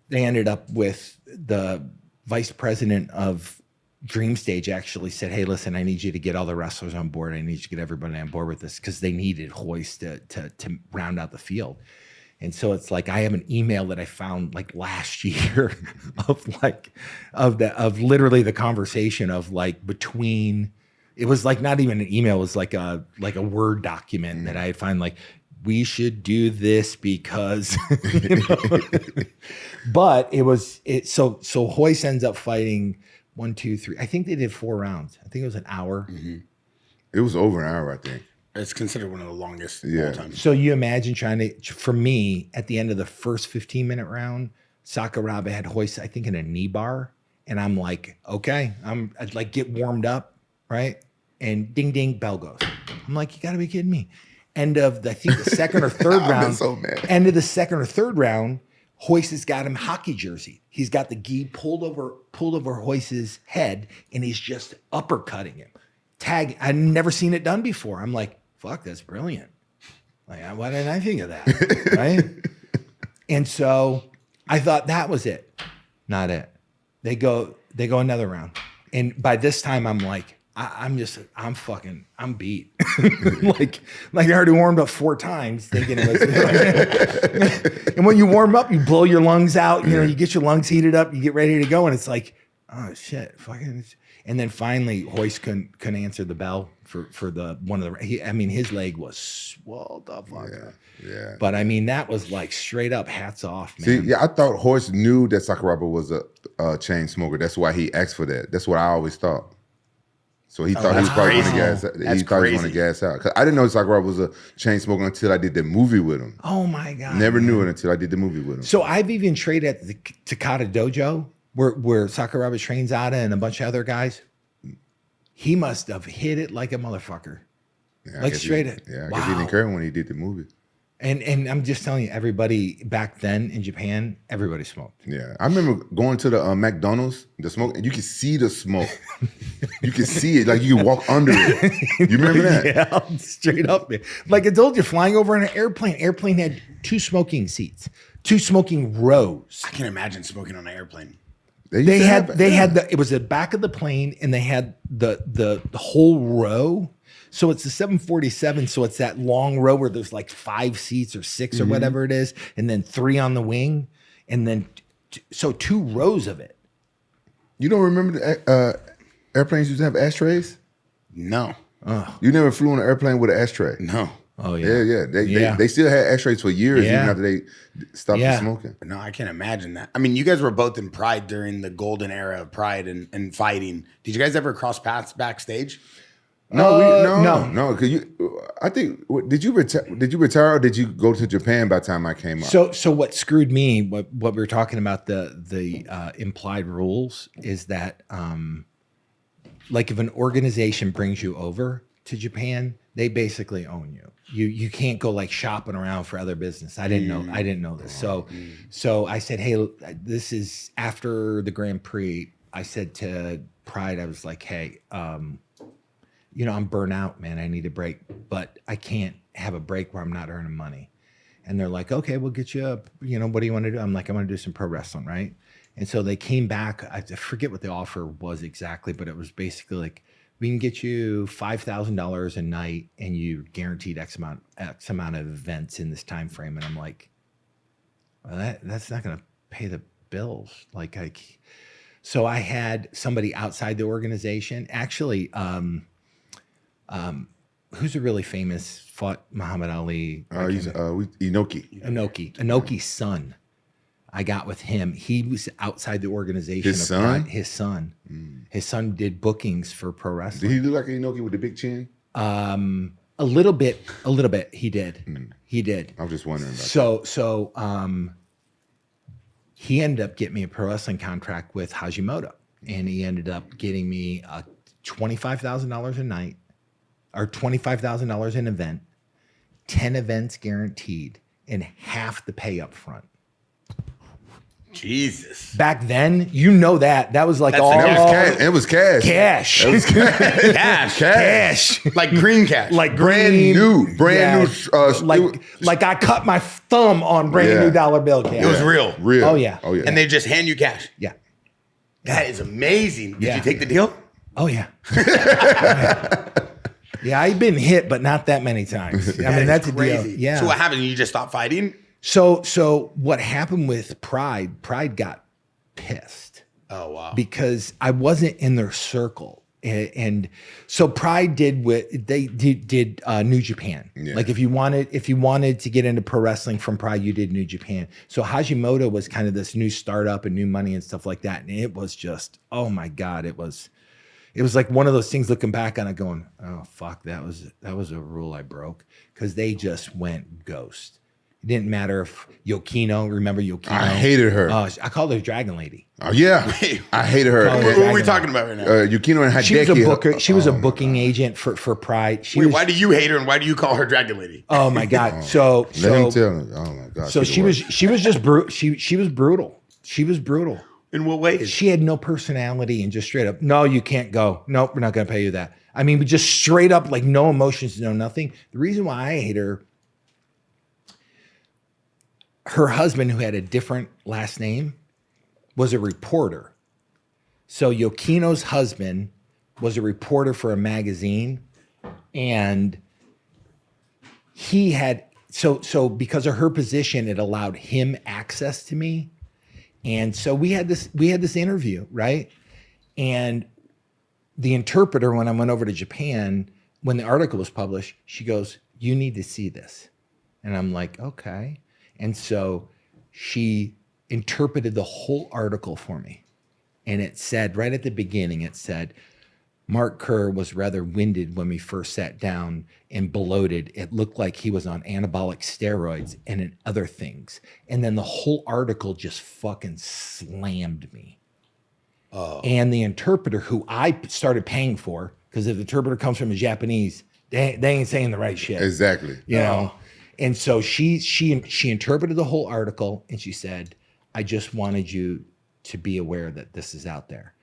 they ended up with the vice president of Dream Stage actually said, "Hey, listen, I need you to get all the wrestlers on board. I need you to get everybody on board with this," because they needed Royce to round out the field. And so it's like I have an email that I found like last year of literally the conversation of like between, it was like not even an email, it was like a Word document that I had found like, we should do this because, but so Royce ends up fighting 1, 2, 3. I think they did 4 rounds. I think it was an hour. Mm-hmm. It was over an hour, I think. It's considered one of the longest of all time. So you imagine for me, at the end of the first 15-minute round, Sakuraba had Royce, I think, in a knee bar. And I'm like, okay, I'd like get warmed up, right? And ding, ding, bell goes. I'm like, you gotta be kidding me. End of, I think, the second or third round. So mad. End of the second or third round, Royce has got him hockey jersey. He's got the gi pulled over Royce's head, and he's just uppercutting him. Tag, I'd never seen it done before. I'm like, fuck, that's brilliant. Like, why didn't I think of that? Right? And so I thought that was it. Not it. They go another round. And by this time, I'm like, I'm beat. like I already warmed up 4 times thinking it was. And when you warm up, you blow your lungs out, you get your lungs heated up, you get ready to go. And it's like, oh shit, fucking. And then finally, Royce couldn't answer the bell for the one of the. His leg was swelled the fuck up. Yeah. But I mean, that was like straight up hats off, man. See, yeah, I thought Royce knew that Sakuraba was a chain smoker. That's why he asked for that. That's what I always thought. So he thought he was probably going to gas. He thought he was going to gas out. 'Cause I didn't know Sakuraba was a chain smoker until I did the movie with him. Oh my god! Never knew it until I did the movie with him. So I've even trained at the Takata Dojo where Sakuraba trains out and a bunch of other guys. He must have hit it like a motherfucker. Yeah, like straight it. Yeah, I guess he didn't care when he did the movie. And I'm just telling you, everybody back then in Japan, everybody smoked. Yeah, I remember going to the McDonald's, the smoke, and you could see the smoke. You could see it, like you could walk under it. You remember that? Yeah, straight up. Like I told you, flying over in an airplane. Airplane had 2 smoking seats, 2 smoking rows. I can imagine smoking on an airplane. They had it was the back of the plane, and they had the whole row. So it's the 747. So it's that long row where there's like 5 seats or 6 or whatever it is, and then 3 on the wing, and then so 2 rows of it. You don't remember the airplanes used to have ashtrays? No. You never flew on an airplane with an ashtray? No. Oh yeah. They still had ashtrays for years even after they stopped smoking. No, I can't imagine that. I mean, you guys were both in Pride during the golden era of Pride and fighting. Did you guys ever cross paths backstage? No. Cause I think did you retire or did you go to Japan by the time I came up? So what screwed me, what we were talking about the implied rules is that like if an organization brings you over to Japan, they basically own you. You can't go like shopping around for other business. I didn't know this. So I said, hey, this is after the Grand Prix. I said to Pride, I was like, hey, I'm burnt out, man. I need a break, but I can't have a break where I'm not earning money. And they're like, okay, we'll get you up. What do you want to do? I'm like, I want to do some pro wrestling, right? And so they came back. I forget what the offer was exactly, but it was basically like, we can get you $5,000 a night and you guaranteed X amount of events in this time frame. And I'm like, well, that's not going to pay the bills. So I had somebody outside the organization, actually, who's a really famous, fought Muhammad Ali. Inoki. Inoki's son. I got with him. He was outside the organization. His son? His son. His son did bookings for pro wrestling. Did he look like Inoki with the big chin? A little bit. He did. He did. I was just wondering about that. So he ended up getting me a pro wrestling contract with Hashimoto, and he ended up getting me $25,000 a night, or $25,000 an event, 10 events guaranteed, and half the pay up front. Jesus. Back then, that was like That's all. It was cash. Cash. It was cash. Cash. Like green cash. Like brand new. Like I cut my thumb on brand new dollar bill cash. It was real. Oh yeah. And they just hand you cash. Yeah. That is amazing. Did you take the deal? Oh yeah. Yeah, I've been hit, but not that many times. I mean, that's crazy. a deal. Yeah. So what happened? You just stopped fighting? So what happened with Pride got pissed. Oh, wow. Because I wasn't in their circle. And so Pride did New Japan. Yeah. Like if you wanted to get into pro wrestling from Pride, you did New Japan. So Hashimoto was kind of this new startup and new money and stuff like that. And it was just, oh my God, it was like one of those things looking back on it going, oh fuck, that was a rule I broke. Because they just went ghost. It didn't matter if Yokino, remember Yokino? I hated her. I called her Dragon Lady. Oh yeah, I hated her. What are we talking about right now? Yukino and Hideki. She was a booker. She was a booking agent for Pride. Why do you hate her and why do you call her Dragon Lady? Oh my God! Let him tell him. Oh my God! So she was just brutal. She was brutal. She was brutal. In what way? She had no personality and just straight up, no, you can't go. Nope, we're not going to pay you that. I mean, just straight up, like no emotions, no nothing. The reason why I hate her. Her husband, who had a different last name, was a reporter. So Yokino's husband was a reporter for a magazine, and he had so because of her position, it allowed him access to me, and so we had this interview, right? And the interpreter, when I went over to Japan, when the article was published, she goes, "You need to see this," and I'm like, "Okay." And so she interpreted the whole article for me. And it said, right at the beginning, it said, Mark Kerr was rather winded when we first sat down and bloated. It looked like he was on anabolic steroids and in other things. And then the whole article just fucking slammed me. Oh. And the interpreter, who I started paying for, because if the interpreter comes from a Japanese, they ain't saying the right shit. Exactly. You know? And so she interpreted the whole article and she said, I just wanted you to be aware that this is out there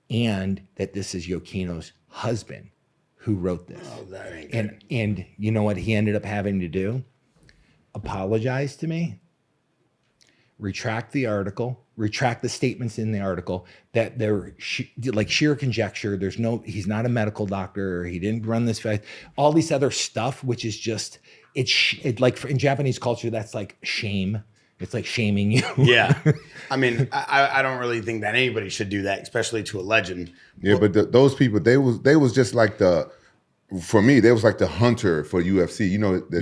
and that this is Yokino's husband who wrote this. Oh, that ain't good. And you know what he ended up having to do? Apologize to me, retract the article, retract the statements in the article that they're like sheer conjecture. He's not a medical doctor. He didn't run this fast. All these other stuff, which is just, it's like in Japanese culture, that's like shame. It's like shaming you. Yeah. I mean, I don't really think that anybody should do that, especially to a legend. Yeah, but those people, they was just like for me, they was like the hunter for UFC. You know, hunter,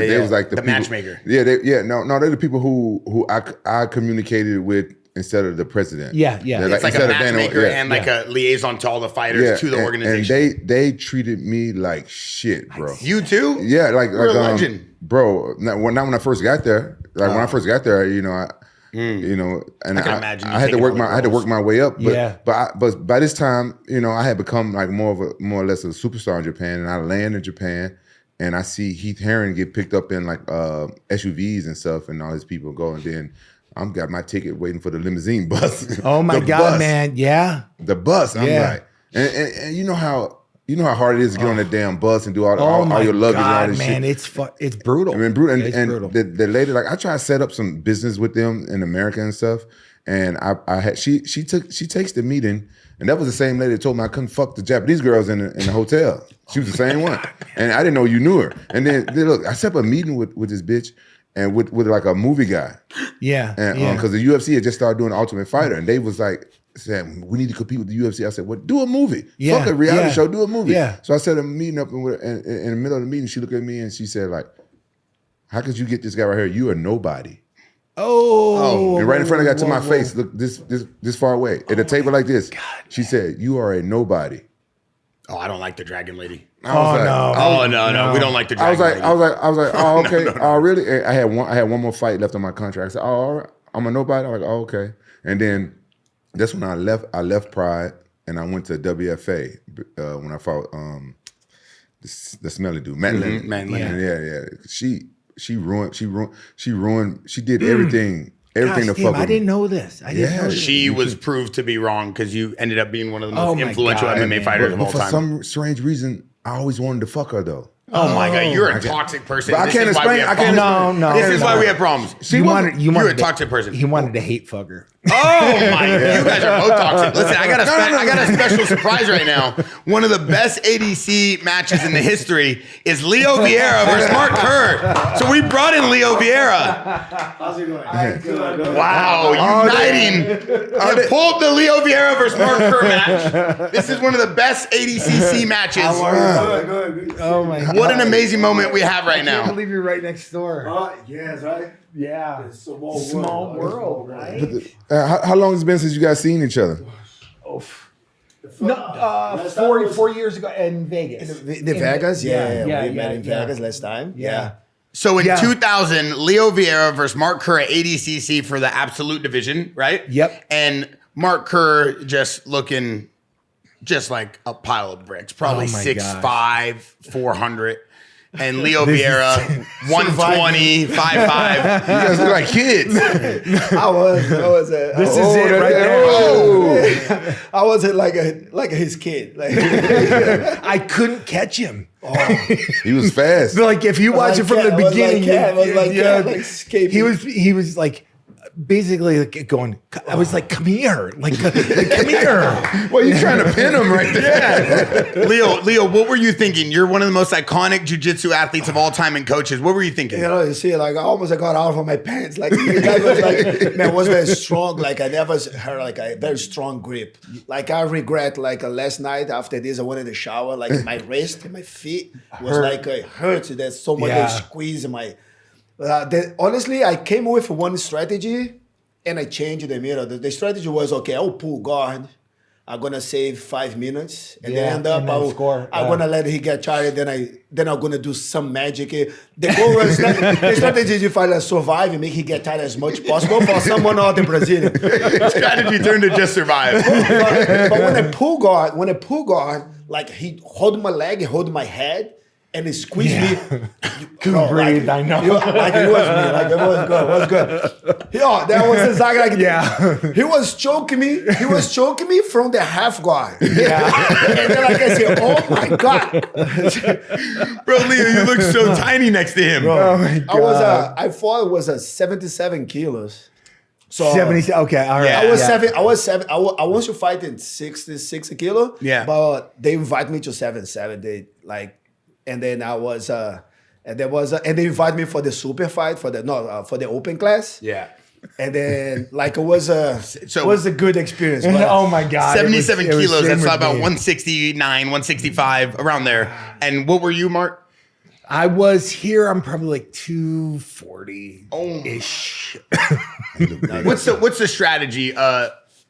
they was like the people, matchmaker. Yeah, they're the people who I communicated with instead of the president. Yeah. It's like a matchmaker and like a liaison to all the fighters to the organization. And they treated me like shit, bro. You too? Yeah, You're a legend. Bro, not when I first got there. Like when I first got there, you know, and I can imagine I had to work my way up. But, but by this time, you know, I had become like more or less a superstar in Japan, and I land in Japan, and I see Heath Herring get picked up in like SUVs and stuff, and all these people go, and then I'm got my ticket waiting for the limousine bus. Oh my God, man! Yeah, the bus. I'm like, and you know how hard it is to get on that damn bus and do all your luggage and all this man, shit. It's brutal. I mean, brutal. It's And brutal. the lady, like, I tried to set up some business with them in America and stuff, and she takes the meeting, and that was the same lady that told me I couldn't fuck the Japanese girls in the hotel. She was the same one, and I didn't know you knew her. And then look, I set up a meeting with this bitch. And with like a movie guy. Yeah. And because the UFC had just started doing Ultimate Fighter, and they was like saying, we need to compete with the UFC. I said, well, do a movie. Yeah. Fuck a reality show, do a movie. Yeah. So I set a meeting up, and in the middle of the meeting, she looked at me and she said, like, how could you get this guy right here? You are nobody. Oh. And right in front of to my face, look this far away. At a table like this, she said, you are a nobody. Oh, I don't like the Dragon Lady. No. We don't like the Dragon Lady. I was like, oh, okay. Oh, really? And I had one more fight left on my contract. I said, oh, all right. I'm a nobody. I'm like, oh, okay. And then that's when I left Pride and I went to WFA when I fought the smelly dude, Matt Lennon. Yeah. She did everything. Everything to fuck with I didn't know this. She was proved to be wrong because you ended up being one of the most influential MMA fighters of all time. For some strange reason, I always wanted to fuck her though. Oh my God, you're a toxic person. But I can't explain. This is why we have problems. You're a toxic person. He wanted to hate fuck her. Oh my! You guys are both toxic. Listen, I got a special surprise right now. One of the best ADC matches in the history is Leo Vieira versus Mark Kerr. So we brought in Leo Vieira. How's it going? Good. Wow, uniting. Pull up the Leo Vieira versus Mark Kerr match. This is one of the best ADCC matches. Good. Oh my God. What an amazing moment we have right I now. can't believe you're right next door. Yes, right? Yeah. It's a Small world, right? How long has it been since you guys seen each other? No, 4 years ago in Vegas. In Vegas? Yeah. We met in yeah. Vegas last time. Yeah. So in Yeah. 2000, Leo Vieira versus Mark Kerr at ADCC for the absolute division, right? Yep. And Mark Kerr just looking just like a pile of bricks, probably Oh my 6'5", 400. And Leo Vieira, 120, 5'5". You guys look like kids. I was This is it right there. Oh. I was like his kid. Like I couldn't catch him. He was fast. Like if you watch it from the beginning, he was like basically like going. I was like, come here, like come here. Well, you trying to pin him right there. Leo, what were you thinking? You're one of the most iconic jiu-jitsu athletes of all time and coaches. What were you thinking? You know, you see, like I almost got out of my pants. Like the guy was like, man, was very strong. Like I never heard like a very strong grip. Like I regret, like last night after this, I went in the shower. Like my wrist and my feet was like hurt. There's so much squeeze in my. Honestly, I came with one strategy, and I changed the middle. The strategy was okay. I'll pull guard. I'm gonna save 5 minutes, and then end up I'm gonna let him get tired. Then I'm gonna do some magic. The goal was the strategy is if I survive and make him get tired as much as possible for someone out in Brazilian. Strategy turned to just survive. But when I pull guard, like he hold my leg, he hold my head. And he squeezed me. Couldn't breathe, I know. Like it was me. Like it was good. Yeah, that was exactly like He was choking me. He was choking me from the half guard. Yeah. And then like I said, oh my God. Bro, Leo, you look so tiny next to him. Oh my God. I thought it was 77 kilos. So 70. Okay, all right. Yeah. I was seven. I want to fight in 66 kilo. Yeah. But they invited me to 77. And then I was, and they invited me for the super fight for the open class. Yeah. And then it was a good experience. But, Oh my God. 77 It was kilos. same That's with about me. 169, 165, around there. And what were you, Mark? I was here. I'm probably like 240-ish. What's the strategy?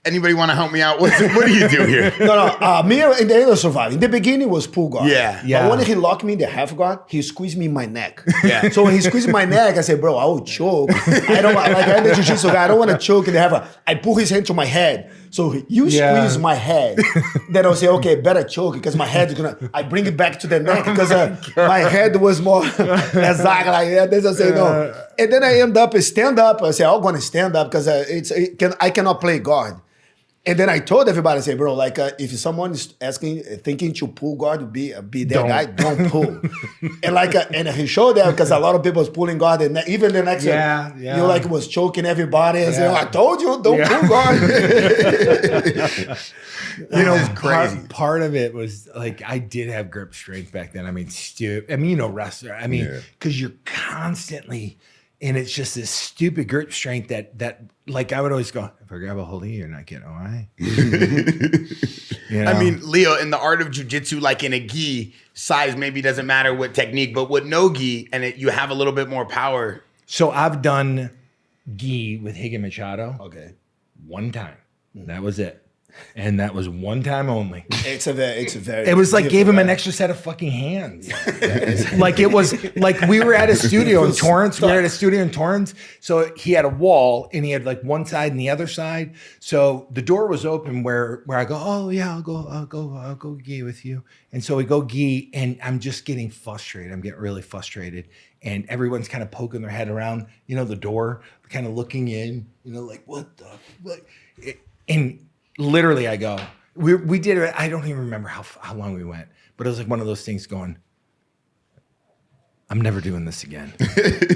Anybody want to help me out? What do you do here? No. Me in the end of surviving. In the beginning was pull guard. Yeah. But when he locked me in the half guard, he squeezed me in my neck. Yeah. So when he squeezed my neck, I said, bro, I will choke. I don't I'm the jiu-jitsu guy. I don't want to choke in the half guard. I pull his hand to my head. So you squeeze my head. Then I'll say, okay, better choke because my head is I bring it back to the neck because my head was more exactly like that. Then I say no. And then I end up stand up. I say, I'm going to stand up because I cannot play guard. And then I told everybody, I say, bro, if someone is thinking to pull guard, be that guy, don't pull. And he showed that because a lot of people was pulling guard, and even the next was choking everybody. And saying, I told you, don't pull guard. Crazy. Part of it was like I did have grip strength back then. I mean, wrestler. I mean, because you're constantly. And it's just this stupid grip strength that like I would always go, if I grab a hold of you, you're not getting away. I mean, Leo, in the art of jiu-jitsu, like in a gi, size maybe doesn't matter with technique, but with no gi, and you have a little bit more power. So I've done gi with Higa Machado. Okay. One time. That was it. And that was one time only. It's a very. It was like gave him an extra set of fucking hands. Like it was like we were at a studio in Torrance. So he had a wall and he had like one side and the other side. So the door was open where I go, oh yeah, I'll go gi with you. And so we go gi and I'm just getting frustrated. I'm getting really frustrated. And everyone's kind of poking their head around, the door, kind of looking in, like what the and literally, I go, we did it. I don't even remember how long we went, but it was like one of those things going, I'm never doing this again.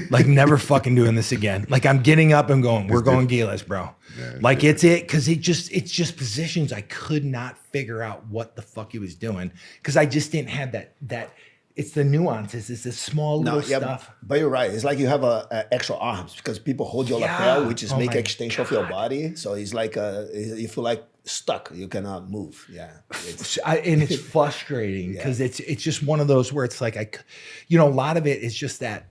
Like never fucking doing this again. Like I'm getting up and going, we're going Gilas, bro. Yeah, like it's because it's just positions I could not figure out what the fuck he was doing because I just didn't have that. It's the nuances. It's the small little stuff. But you're right. It's like you have a extra arms because people hold your lapel, which is make extension of your body. So it's like you feel like stuck. You cannot move. Yeah, and it's frustrating because it's just one of those where it's like a lot of it is just that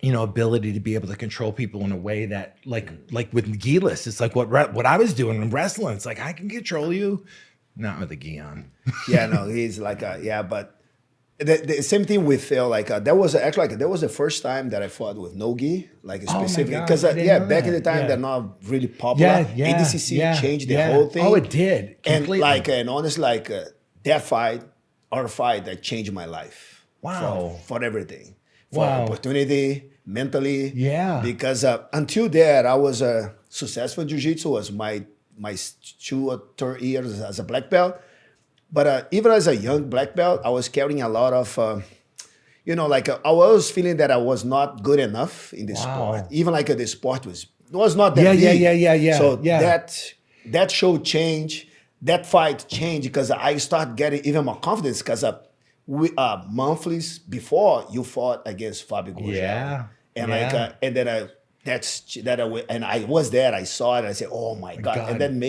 ability to be able to control people in a way that like with Gilas, it's like what I was doing in wrestling. It's like I can control you, not with a gi on. Yeah, no, he's like but. The same thing with Phil. Like that was the first time that I fought with no gi, like specifically because back in the time they're not really popular. ADCC changed the whole thing. Oh, it did completely. And honestly, that fight, our fight, that changed my life. Wow, for everything, for opportunity, mentally. Yeah, because until that I was successful in jiu-jitsu. Was my 2 or 3 years as a black belt. But even as a young black belt, I was carrying a lot of, I was feeling that I was not good enough in the sport. Even the sport was not that big. Yeah. So that show changed, that fight changed because I started getting even more confidence because monthlies before you fought against Fabio Gurgel. Yeah. And then and I was there. I saw it. I said, "Oh my God!" And then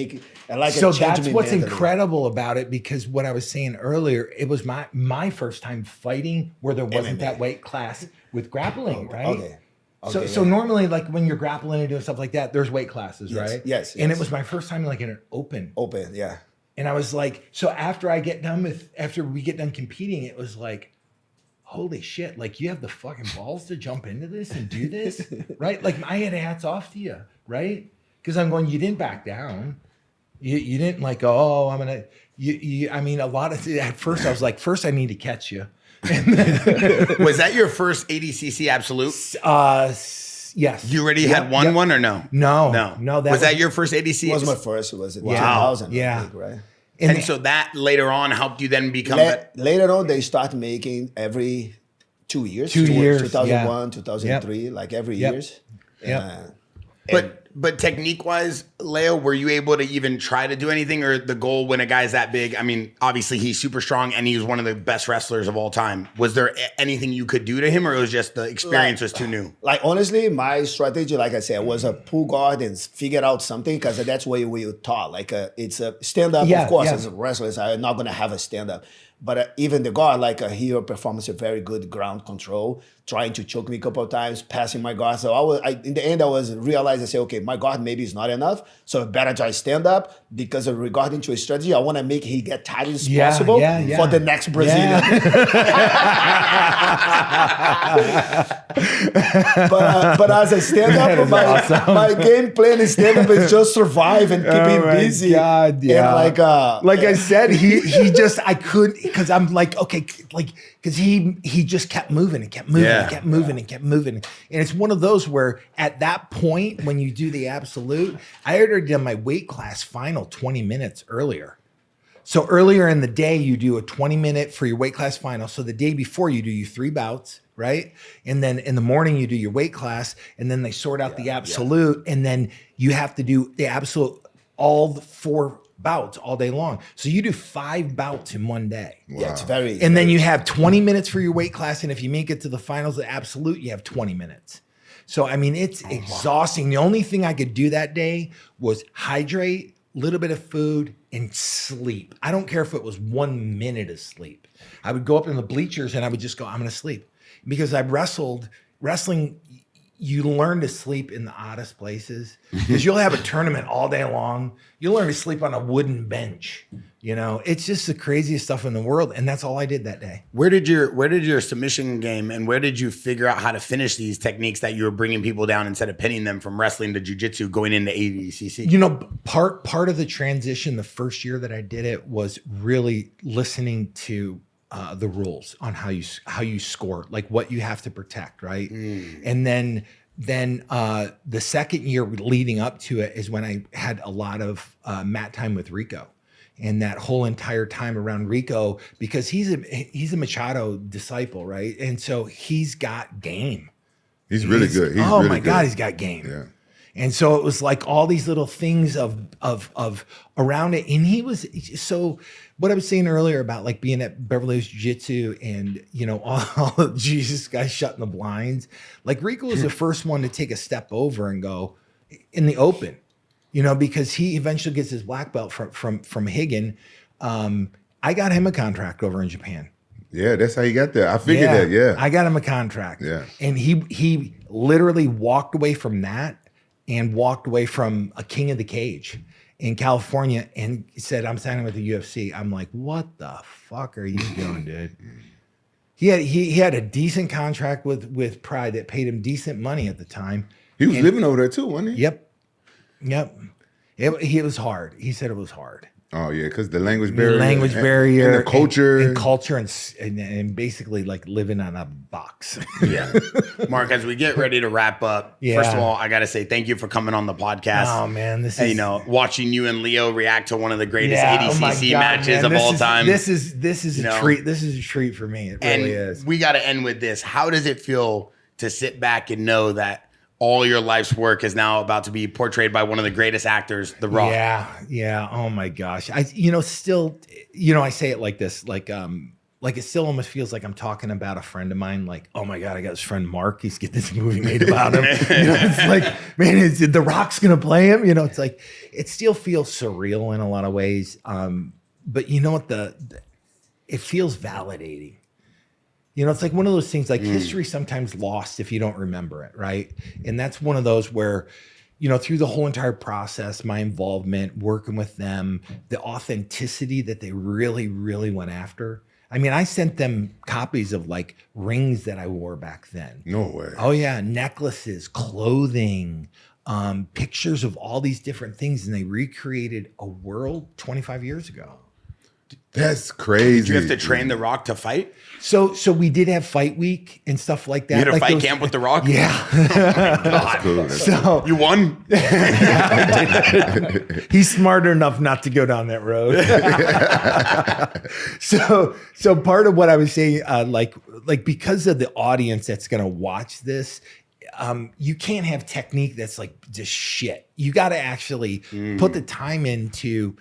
so that's what's incredible about it because what I was saying earlier, it was my first time fighting where there wasn't that weight class with grappling, right? Okay. So normally, like when you're grappling and doing stuff like that, there's weight classes, right? Yes. And it was my first time like in an open. Yeah. And I was like, so after we get done competing, it was like, holy shit, like you have the fucking balls to jump into this and do this, right? Like I had hats off to you, right? Because I'm going, you didn't back down. You didn't like, oh, I'm going to, I mean, a lot of, at first I was like, first I need to catch you. And then, was that your first ADCC absolute? Yes. You already had won one or no? No. Was that your first ADCC? It was my first. It was 2000. I think, right? And so that later on helped you then become... Later on, they start making every 2 years. 2 years, 2001, 2003, like every years. But technique-wise, Leo, were you able to even try to do anything? Or the goal when a guy's that big, I mean, obviously he's super strong and he was one of the best wrestlers of all time. Was there anything you could do to him or it was just the experience was too new? Like, honestly, my strategy, like I said, was a pull guard and figure out something because that's what we taught. Like, it's a stand-up, of course, as wrestlers, I'm not going to have a stand-up. But even the guard, like he performs a very good ground control, trying to choke me a couple of times, passing my guard. So in the end, I was realized, I said, okay, my guard maybe is not enough. So I better try stand up because regarding to a strategy, I want to make he get tired as possible for the next Brazilian. But as a stand up, my game plan is stand up is just survive and keep him busy. God, yeah. And like I said, he just, I couldn't, because I'm like, okay, like, because he just kept moving and kept moving and kept moving and kept moving. And it's one of those where at that point, when you do the absolute, I had already done my weight class final 20 minutes earlier. So earlier in the day, you do a 20-minute for your weight class final. So the day before, you do your 3 bouts, right? And then in the morning, you do your weight class, and then they sort out the absolute, and then you have to do the absolute all the 4 bouts all day long. So you do 5 bouts in one day. Wow. Yeah, it's very. And then you have 20 minutes for your weight class, and if you make it to the finals, the absolute, you have 20 minutes. So I mean, it's exhausting. The only thing I could do that day was hydrate, a little bit of food, and sleep. I don't care if it was 1 minute of sleep. I would go up in the bleachers and I would just go, I'm going to sleep. Because I wrestling, you learn to sleep in the oddest places. Because you'll have a tournament all day long. You'll learn to sleep on a wooden bench. You know, it's just the craziest stuff in the world. And that's all I did that day. Where did your submission game and where did you figure out how to finish these techniques that you were bringing people down instead of pinning them from wrestling to jiu-jitsu going into ADCC? You know, part of the transition the first year that I did it was really listening to the rules on how you score, like what you have to protect, right? And then the second year leading up to it is when I had a lot of mat time with Rico. and that whole entire time around Rico, because he's a Machado disciple, right? And so he's got game. He's really good. He's oh really my good. God, he's got game. Yeah. And so it was like all these little things of around it. And he was, so what I was saying earlier about like being at Beverly Hills Jiu-Jitsu and, you know, all the Jesus guys shutting the blinds. Like Rico was the first one to take a step over and go in the open, you know, because he eventually gets his black belt from Higgin. I got him a contract over in Japan. Yeah, that's how he got there. I figured that, yeah. I got him a contract. Yeah. And he literally walked away from that and walked away from a King of the Cage in California and said, I'm signing with the UFC. I'm like, what the fuck are you doing, dude? He had a decent contract with Pride that paid him decent money at the time. He was living over there too, wasn't he? Yep. It was hard. He said it was hard. Oh yeah, because the language barrier, and the culture, and culture, and basically like living on a box. Yeah, Mark. As we get ready to wrap up, first of all, I got to say thank you for coming on the podcast. Oh man, this is watching you and Leo react to one of the greatest ADCC matches of all time. This is a treat. This is a treat for me. It really is. We got to end with this. How does it feel to sit back and know that all your life's work is now about to be portrayed by one of the greatest actors, The Rock? Yeah. Oh my gosh. I say it like this, like it still almost feels like I'm talking about a friend of mine. Like, oh my God, I got this friend Mark. He's getting this movie made about him. It's like, man, is The Rock's gonna play him? It's like it still feels surreal in a lot of ways. But you know what? It feels validating. It's like one of those things, like history sometimes lost if you don't remember it, right? And that's one of those where, through the whole entire process, my involvement, working with them, the authenticity that they really, really went after. I mean, I sent them copies of like rings that I wore back then. No way. Oh yeah, necklaces, clothing, pictures of all these different things, and they recreated a world 25 years ago. That's crazy. Did you have to train The Rock to fight? So we did have fight week and stuff like that. You had a fight camp with The Rock? Yeah. God. Cool. So you won? He's smart enough not to go down that road. So part of what I was saying, like because of the audience that's going to watch this, you can't have technique that's like just shit. You got to actually put the time into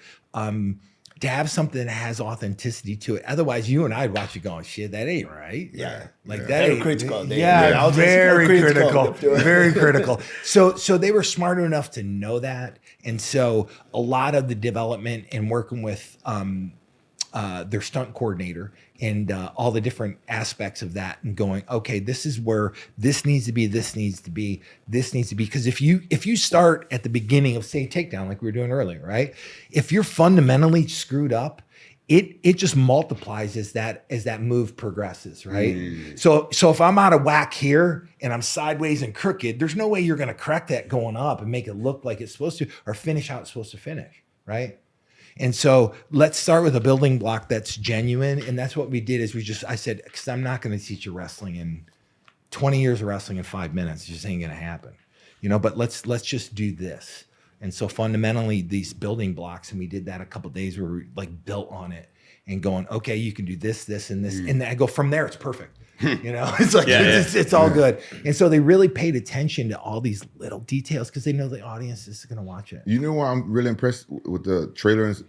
to have something that has authenticity to it. Otherwise, you and I'd watch it going, shit, that ain't right. Yeah. Like that Very ain't critical. very critical. Very critical. So they were smart enough to know that. And so a lot of the development and working with their stunt coordinator and all the different aspects of that and going, okay, this is where this needs to be, because if you start at the beginning of, say, takedown, like we were doing earlier, right? If you're fundamentally screwed up, it just multiplies as that move progresses, right? So if I'm out of whack here and I'm sideways and crooked, there's no way you're going to correct that going up and make it look like it's supposed to, or finish how it's supposed to finish, right? And so let's start with a building block that's genuine. And that's what we did is I said, because I'm not going to teach you wrestling in 20 years of wrestling in 5 minutes. It just ain't going to happen, but let's just do this. And so fundamentally these building blocks, and we did that a couple of days where we like built on it and going, okay, you can do this, this, and this. And I go from there, it's perfect. It's like, it's all good. And so they really paid attention to all these little details because they know the audience is going to watch it. You know why I'm really impressed with the trailers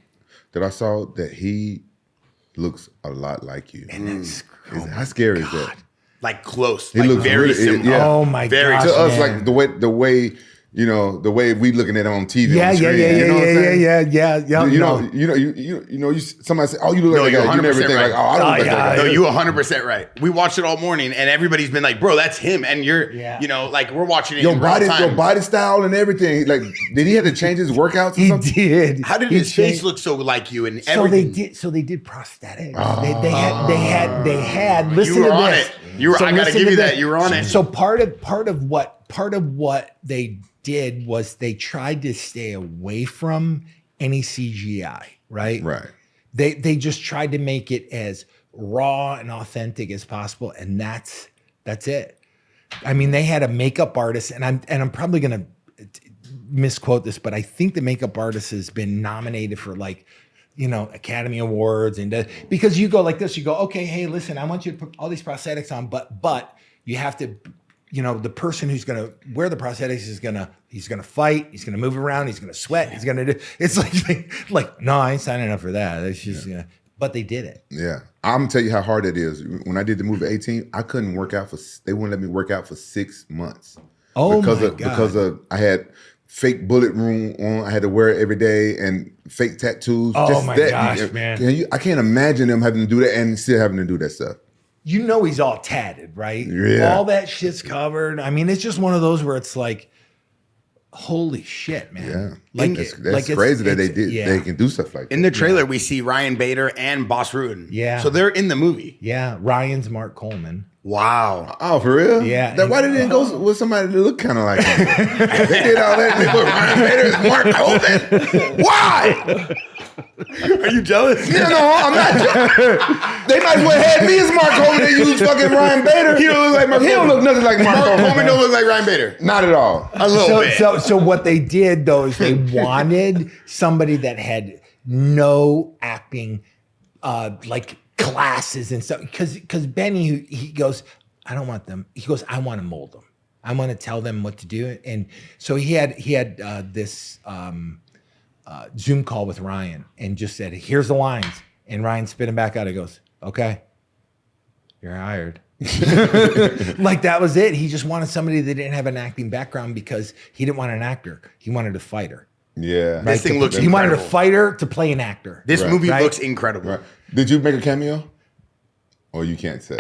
that I saw? That he looks a lot like you. And that's, how scary is that? Like close. He like looks very really, similar. yeah. Oh my Very gosh, To us, man. like the way the way we looking at it on TV. Yeah, on the screen, you know what I'm saying? Yeah. Somebody say, "Oh, you look like you're that." You never 100% think right. like, "Oh, I don't look like that." No, you 100% right. We watched it all morning, and everybody's been like, "Bro, that's him." And you're, like we're watching it in real time. Your body style and everything. Like, did he have to change his workouts? Or He something? did. How did his face look so like you and everything? So they did prosthetics. They had. Listen You were to on this. it. I gotta give you that. You were on it. So part of what they did was they tried to stay away from any CGI, right? Right. They just tried to make it as raw and authentic as possible, and that's it. I mean, they had a makeup artist, and I'm probably gonna misquote this, but I think the makeup artist has been nominated for like Academy Awards because you go like this, you go, okay, hey, listen, I want you to put all these prosthetics on, but you have to, the person who's going to wear the prosthetics he's going to fight, he's going to move around, he's going to sweat, he's going to do, it's like, no, I ain't signing up for that. It's just, but they did it. Yeah. I'm gonna tell you how hard it is. When I did the movie 18, I couldn't work out they wouldn't let me work out for 6 months. Oh because my God. Because I had fake bullet wound on, I had to wear it every day, and fake tattoos. Oh my gosh, man. I can't imagine them having to do that and still having to do that stuff. He's all tatted, right? Yeah. All that shit's covered. I mean, it's just one of those where it's like, holy shit, man. Yeah. That's crazy that they did. Yeah. They can do stuff like that. In the trailer, we see Ryan Bader and Bas Rutten. Yeah. So they're in the movie. Yeah. Ryan's Mark Coleman. Wow. Oh, for real? Yeah. Why did they go with somebody that looked kind of like him? They did all that. They put Ryan Bader and Mark Coleman. Why? Are you jealous? No, I'm not jealous. They might as well have me as Mark Coleman. They use fucking Ryan Bader. He don't look like Mark He don't Coleman. look nothing like Mark Coleman. Coleman don't look like Ryan Bader. Not at all. A little bit. So what they did though is they wanted somebody that had no acting like classes and stuff. Because Benny, he goes, I don't want them. He goes, I want to mold them. I want to tell them what to do. And so he had this Zoom call with Ryan and just said, here's the lines. And Ryan spit him back out. He goes, okay, you're hired. Like that was it. He just wanted somebody that didn't have an acting background because he didn't want an actor. He wanted a fighter. Yeah. This thing looks He wanted a incredible. fighter to play an actor. This movie Right. looks incredible. Right. Did you make a cameo? Or you can't say.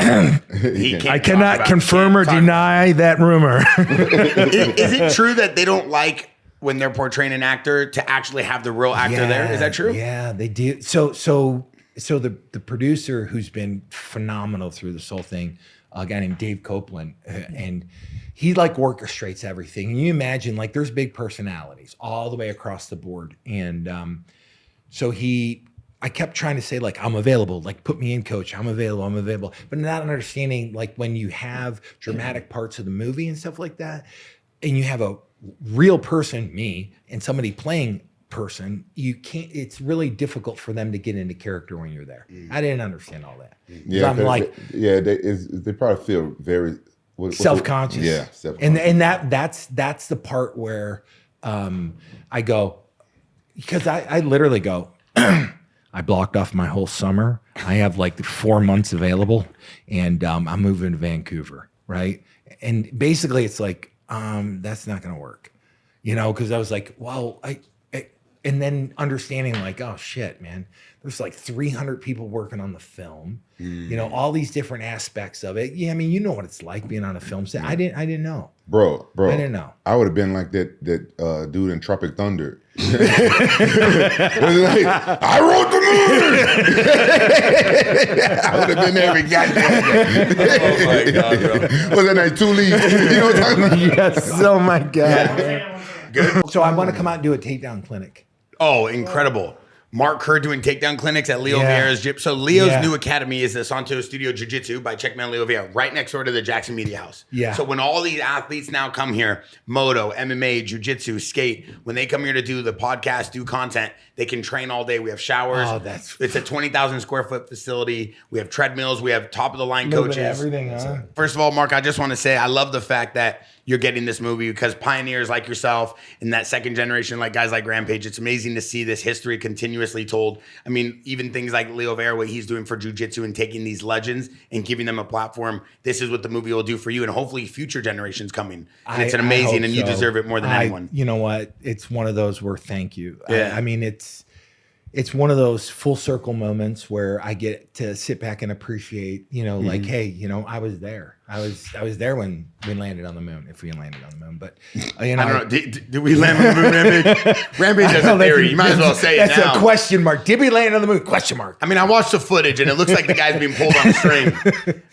He You can't. I cannot about- confirm or talk- deny that rumor. Is it true that they don't like when they're portraying an actor to actually have the real actor there? Is that true? Yeah, they do. So the producer who's been phenomenal through this whole thing, a guy named Dave Copeland, and he like orchestrates everything. And you imagine like there's big personalities all the way across the board. And so I kept trying to say like, I'm available, like put me in, coach, I'm available. But not understanding like when you have dramatic parts of the movie and stuff like that, and you have a real person, me, and somebody playing person, you can't, it's really difficult for them to get into character when you're there. I didn't understand all that. Yeah, I'm like, they probably feel very self-conscious. Yeah, self-conscious. And that's the part where I go, because I literally go, I blocked off my whole summer. I have like 4 months available, and I'm moving to Vancouver, right? And basically, it's like that's not going to work, because I was like, well, and then understanding like, oh shit, man, there's like 300 people working on the film, all these different aspects of it. Yeah, I mean, you know what it's like being on a film set. I didn't know. Bro, I didn't know. I would have been like that dude in Tropic Thunder. Like, I wrote the movie. I would have been there every goddamn day. Oh my God, bro. Was that night 2 leaves? You know what I'm talking about? Yes. Oh my God. Good. So I want to come out and do a takedown clinic. Oh, incredible. Mark Kerr doing takedown clinics at Leo Yeah. Vieira's gym. So Leo's Yeah. new academy is the Santo Studio Jiu-Jitsu by Checkman Leo Vieira, right next door to the Jackson Media House. Yeah. So when all these athletes now come here, moto, MMA, jiu-jitsu, skate, when they come here to do the podcast, do content, they can train all day. We have showers. Oh, that's- It's a 20,000 square foot facility. We have treadmills. We have top of the line Little bit coaches. of everything, huh? First of all, Mark, I just want to say I love the fact that you're getting this movie because pioneers like yourself and that second generation, like guys like Rampage, it's amazing to see this history continuously told. I mean, even things like Leo Vieira, what he's doing for jiu-jitsu and taking these legends and giving them a platform. This is what the movie will do for you and hopefully future generations coming. And it's an I amazing, hope and you so. deserve it more than anyone. You know what? It's one of those where thank you. Yeah. I mean, it's one of those full circle moments where I get to sit back and appreciate, like, hey, I was there. I was there when we landed on the moon, if we landed on the moon. But I don't know. Did we land on the moon, Rampage? Rampage has a theory. You might as well say it now. That's a question mark. Did we land on the moon? Question mark. I mean, I watched the footage and it looks like the guy's being pulled on a string.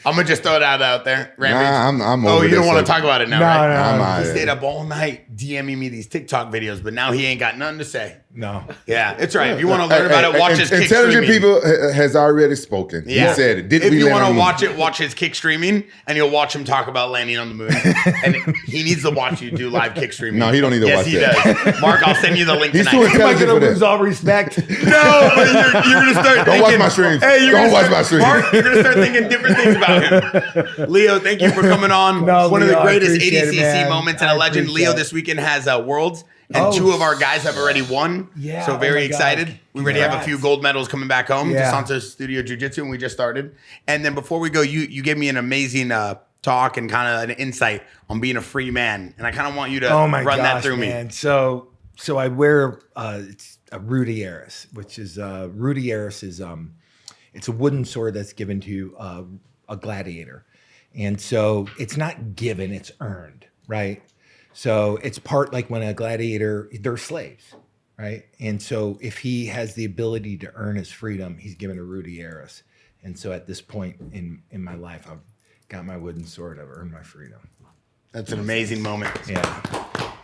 I'm gonna just throw that out there. Rampage. Nah, I'm Oh, over you don't this want to stuff. talk about it now, No, right? no, I'm no. out He of stayed it. up all night DMing me these TikTok videos, but now he ain't got nothing to say. No. Yeah, it's right. If you want to learn about it, watch his kick Intelligent streaming. people has already spoken. Yeah. He said it. Did If we you land want on to the watch it, watch his kick streaming, and Leo, watch him talk about landing on the moon. And he needs to watch you do live kick streaming. No, he don't need to watch that. Yes, he does. Mark, I'll send you the link He's tonight. too Am I intelligent going for to lose that. all respect? No, but you're going to start Don't thinking. watch my streams. Hey, Don't watch my streams. Mark, you're going to start thinking different things about him. Leo, thank you for coming on. No, One Leo, of the I greatest appreciate it, ADCC man. moments and I a legend. appreciate Leo it. this weekend has Worlds. And Oh, 2 of our guys have already won. Yeah, So oh very my God. excited. We already have a few Congrats. gold medals coming back home. Yeah. DeSanto Studio Jiu-Jitsu, and we just started. And then before we go, you gave me an amazing talk and kind of an insight on being a free man. And I kind of want you to Oh my run that gosh, through man. me. So I wear it's a Rudy Aris, which is Rudy Aris is it's a wooden sword that's given to a gladiator, and so it's not given, it's earned, right? So it's part like when a gladiator, they're slaves, right? And so if he has the ability to earn his freedom, he's given a Rudy Aris. And so at this point in my life, I've got my wooden sword, I've earned my freedom. That's an amazing moment. Yeah.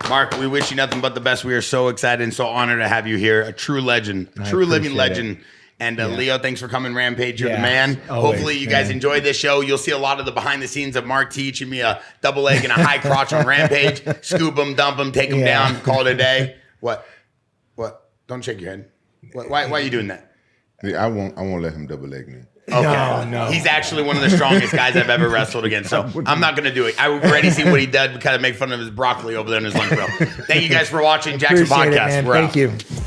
Mark, we wish you nothing but the best. We are so excited and so honored to have you here. A true legend, a I true living appreciate legend. And Leo, thanks for coming, Rampage. You're the Yeah, man. always, Hopefully you guys man. enjoyed this show. You'll see a lot of the behind the scenes of Mark teaching me a double leg and a high crotch on Rampage. Scoop them, dump them, take them Yeah. down, call it a day. What? Don't shake your head. Why are you doing that? Yeah, I won't let him double leg me. Okay. No. He's actually one of the strongest guys I've ever wrestled against. So I'm not going to do it. I've already seen what he did. We kind of make fun of his broccoli over there in his lunch bell. Thank you guys for watching Jackson Appreciate it, Podcast. man. We're Thank out. you.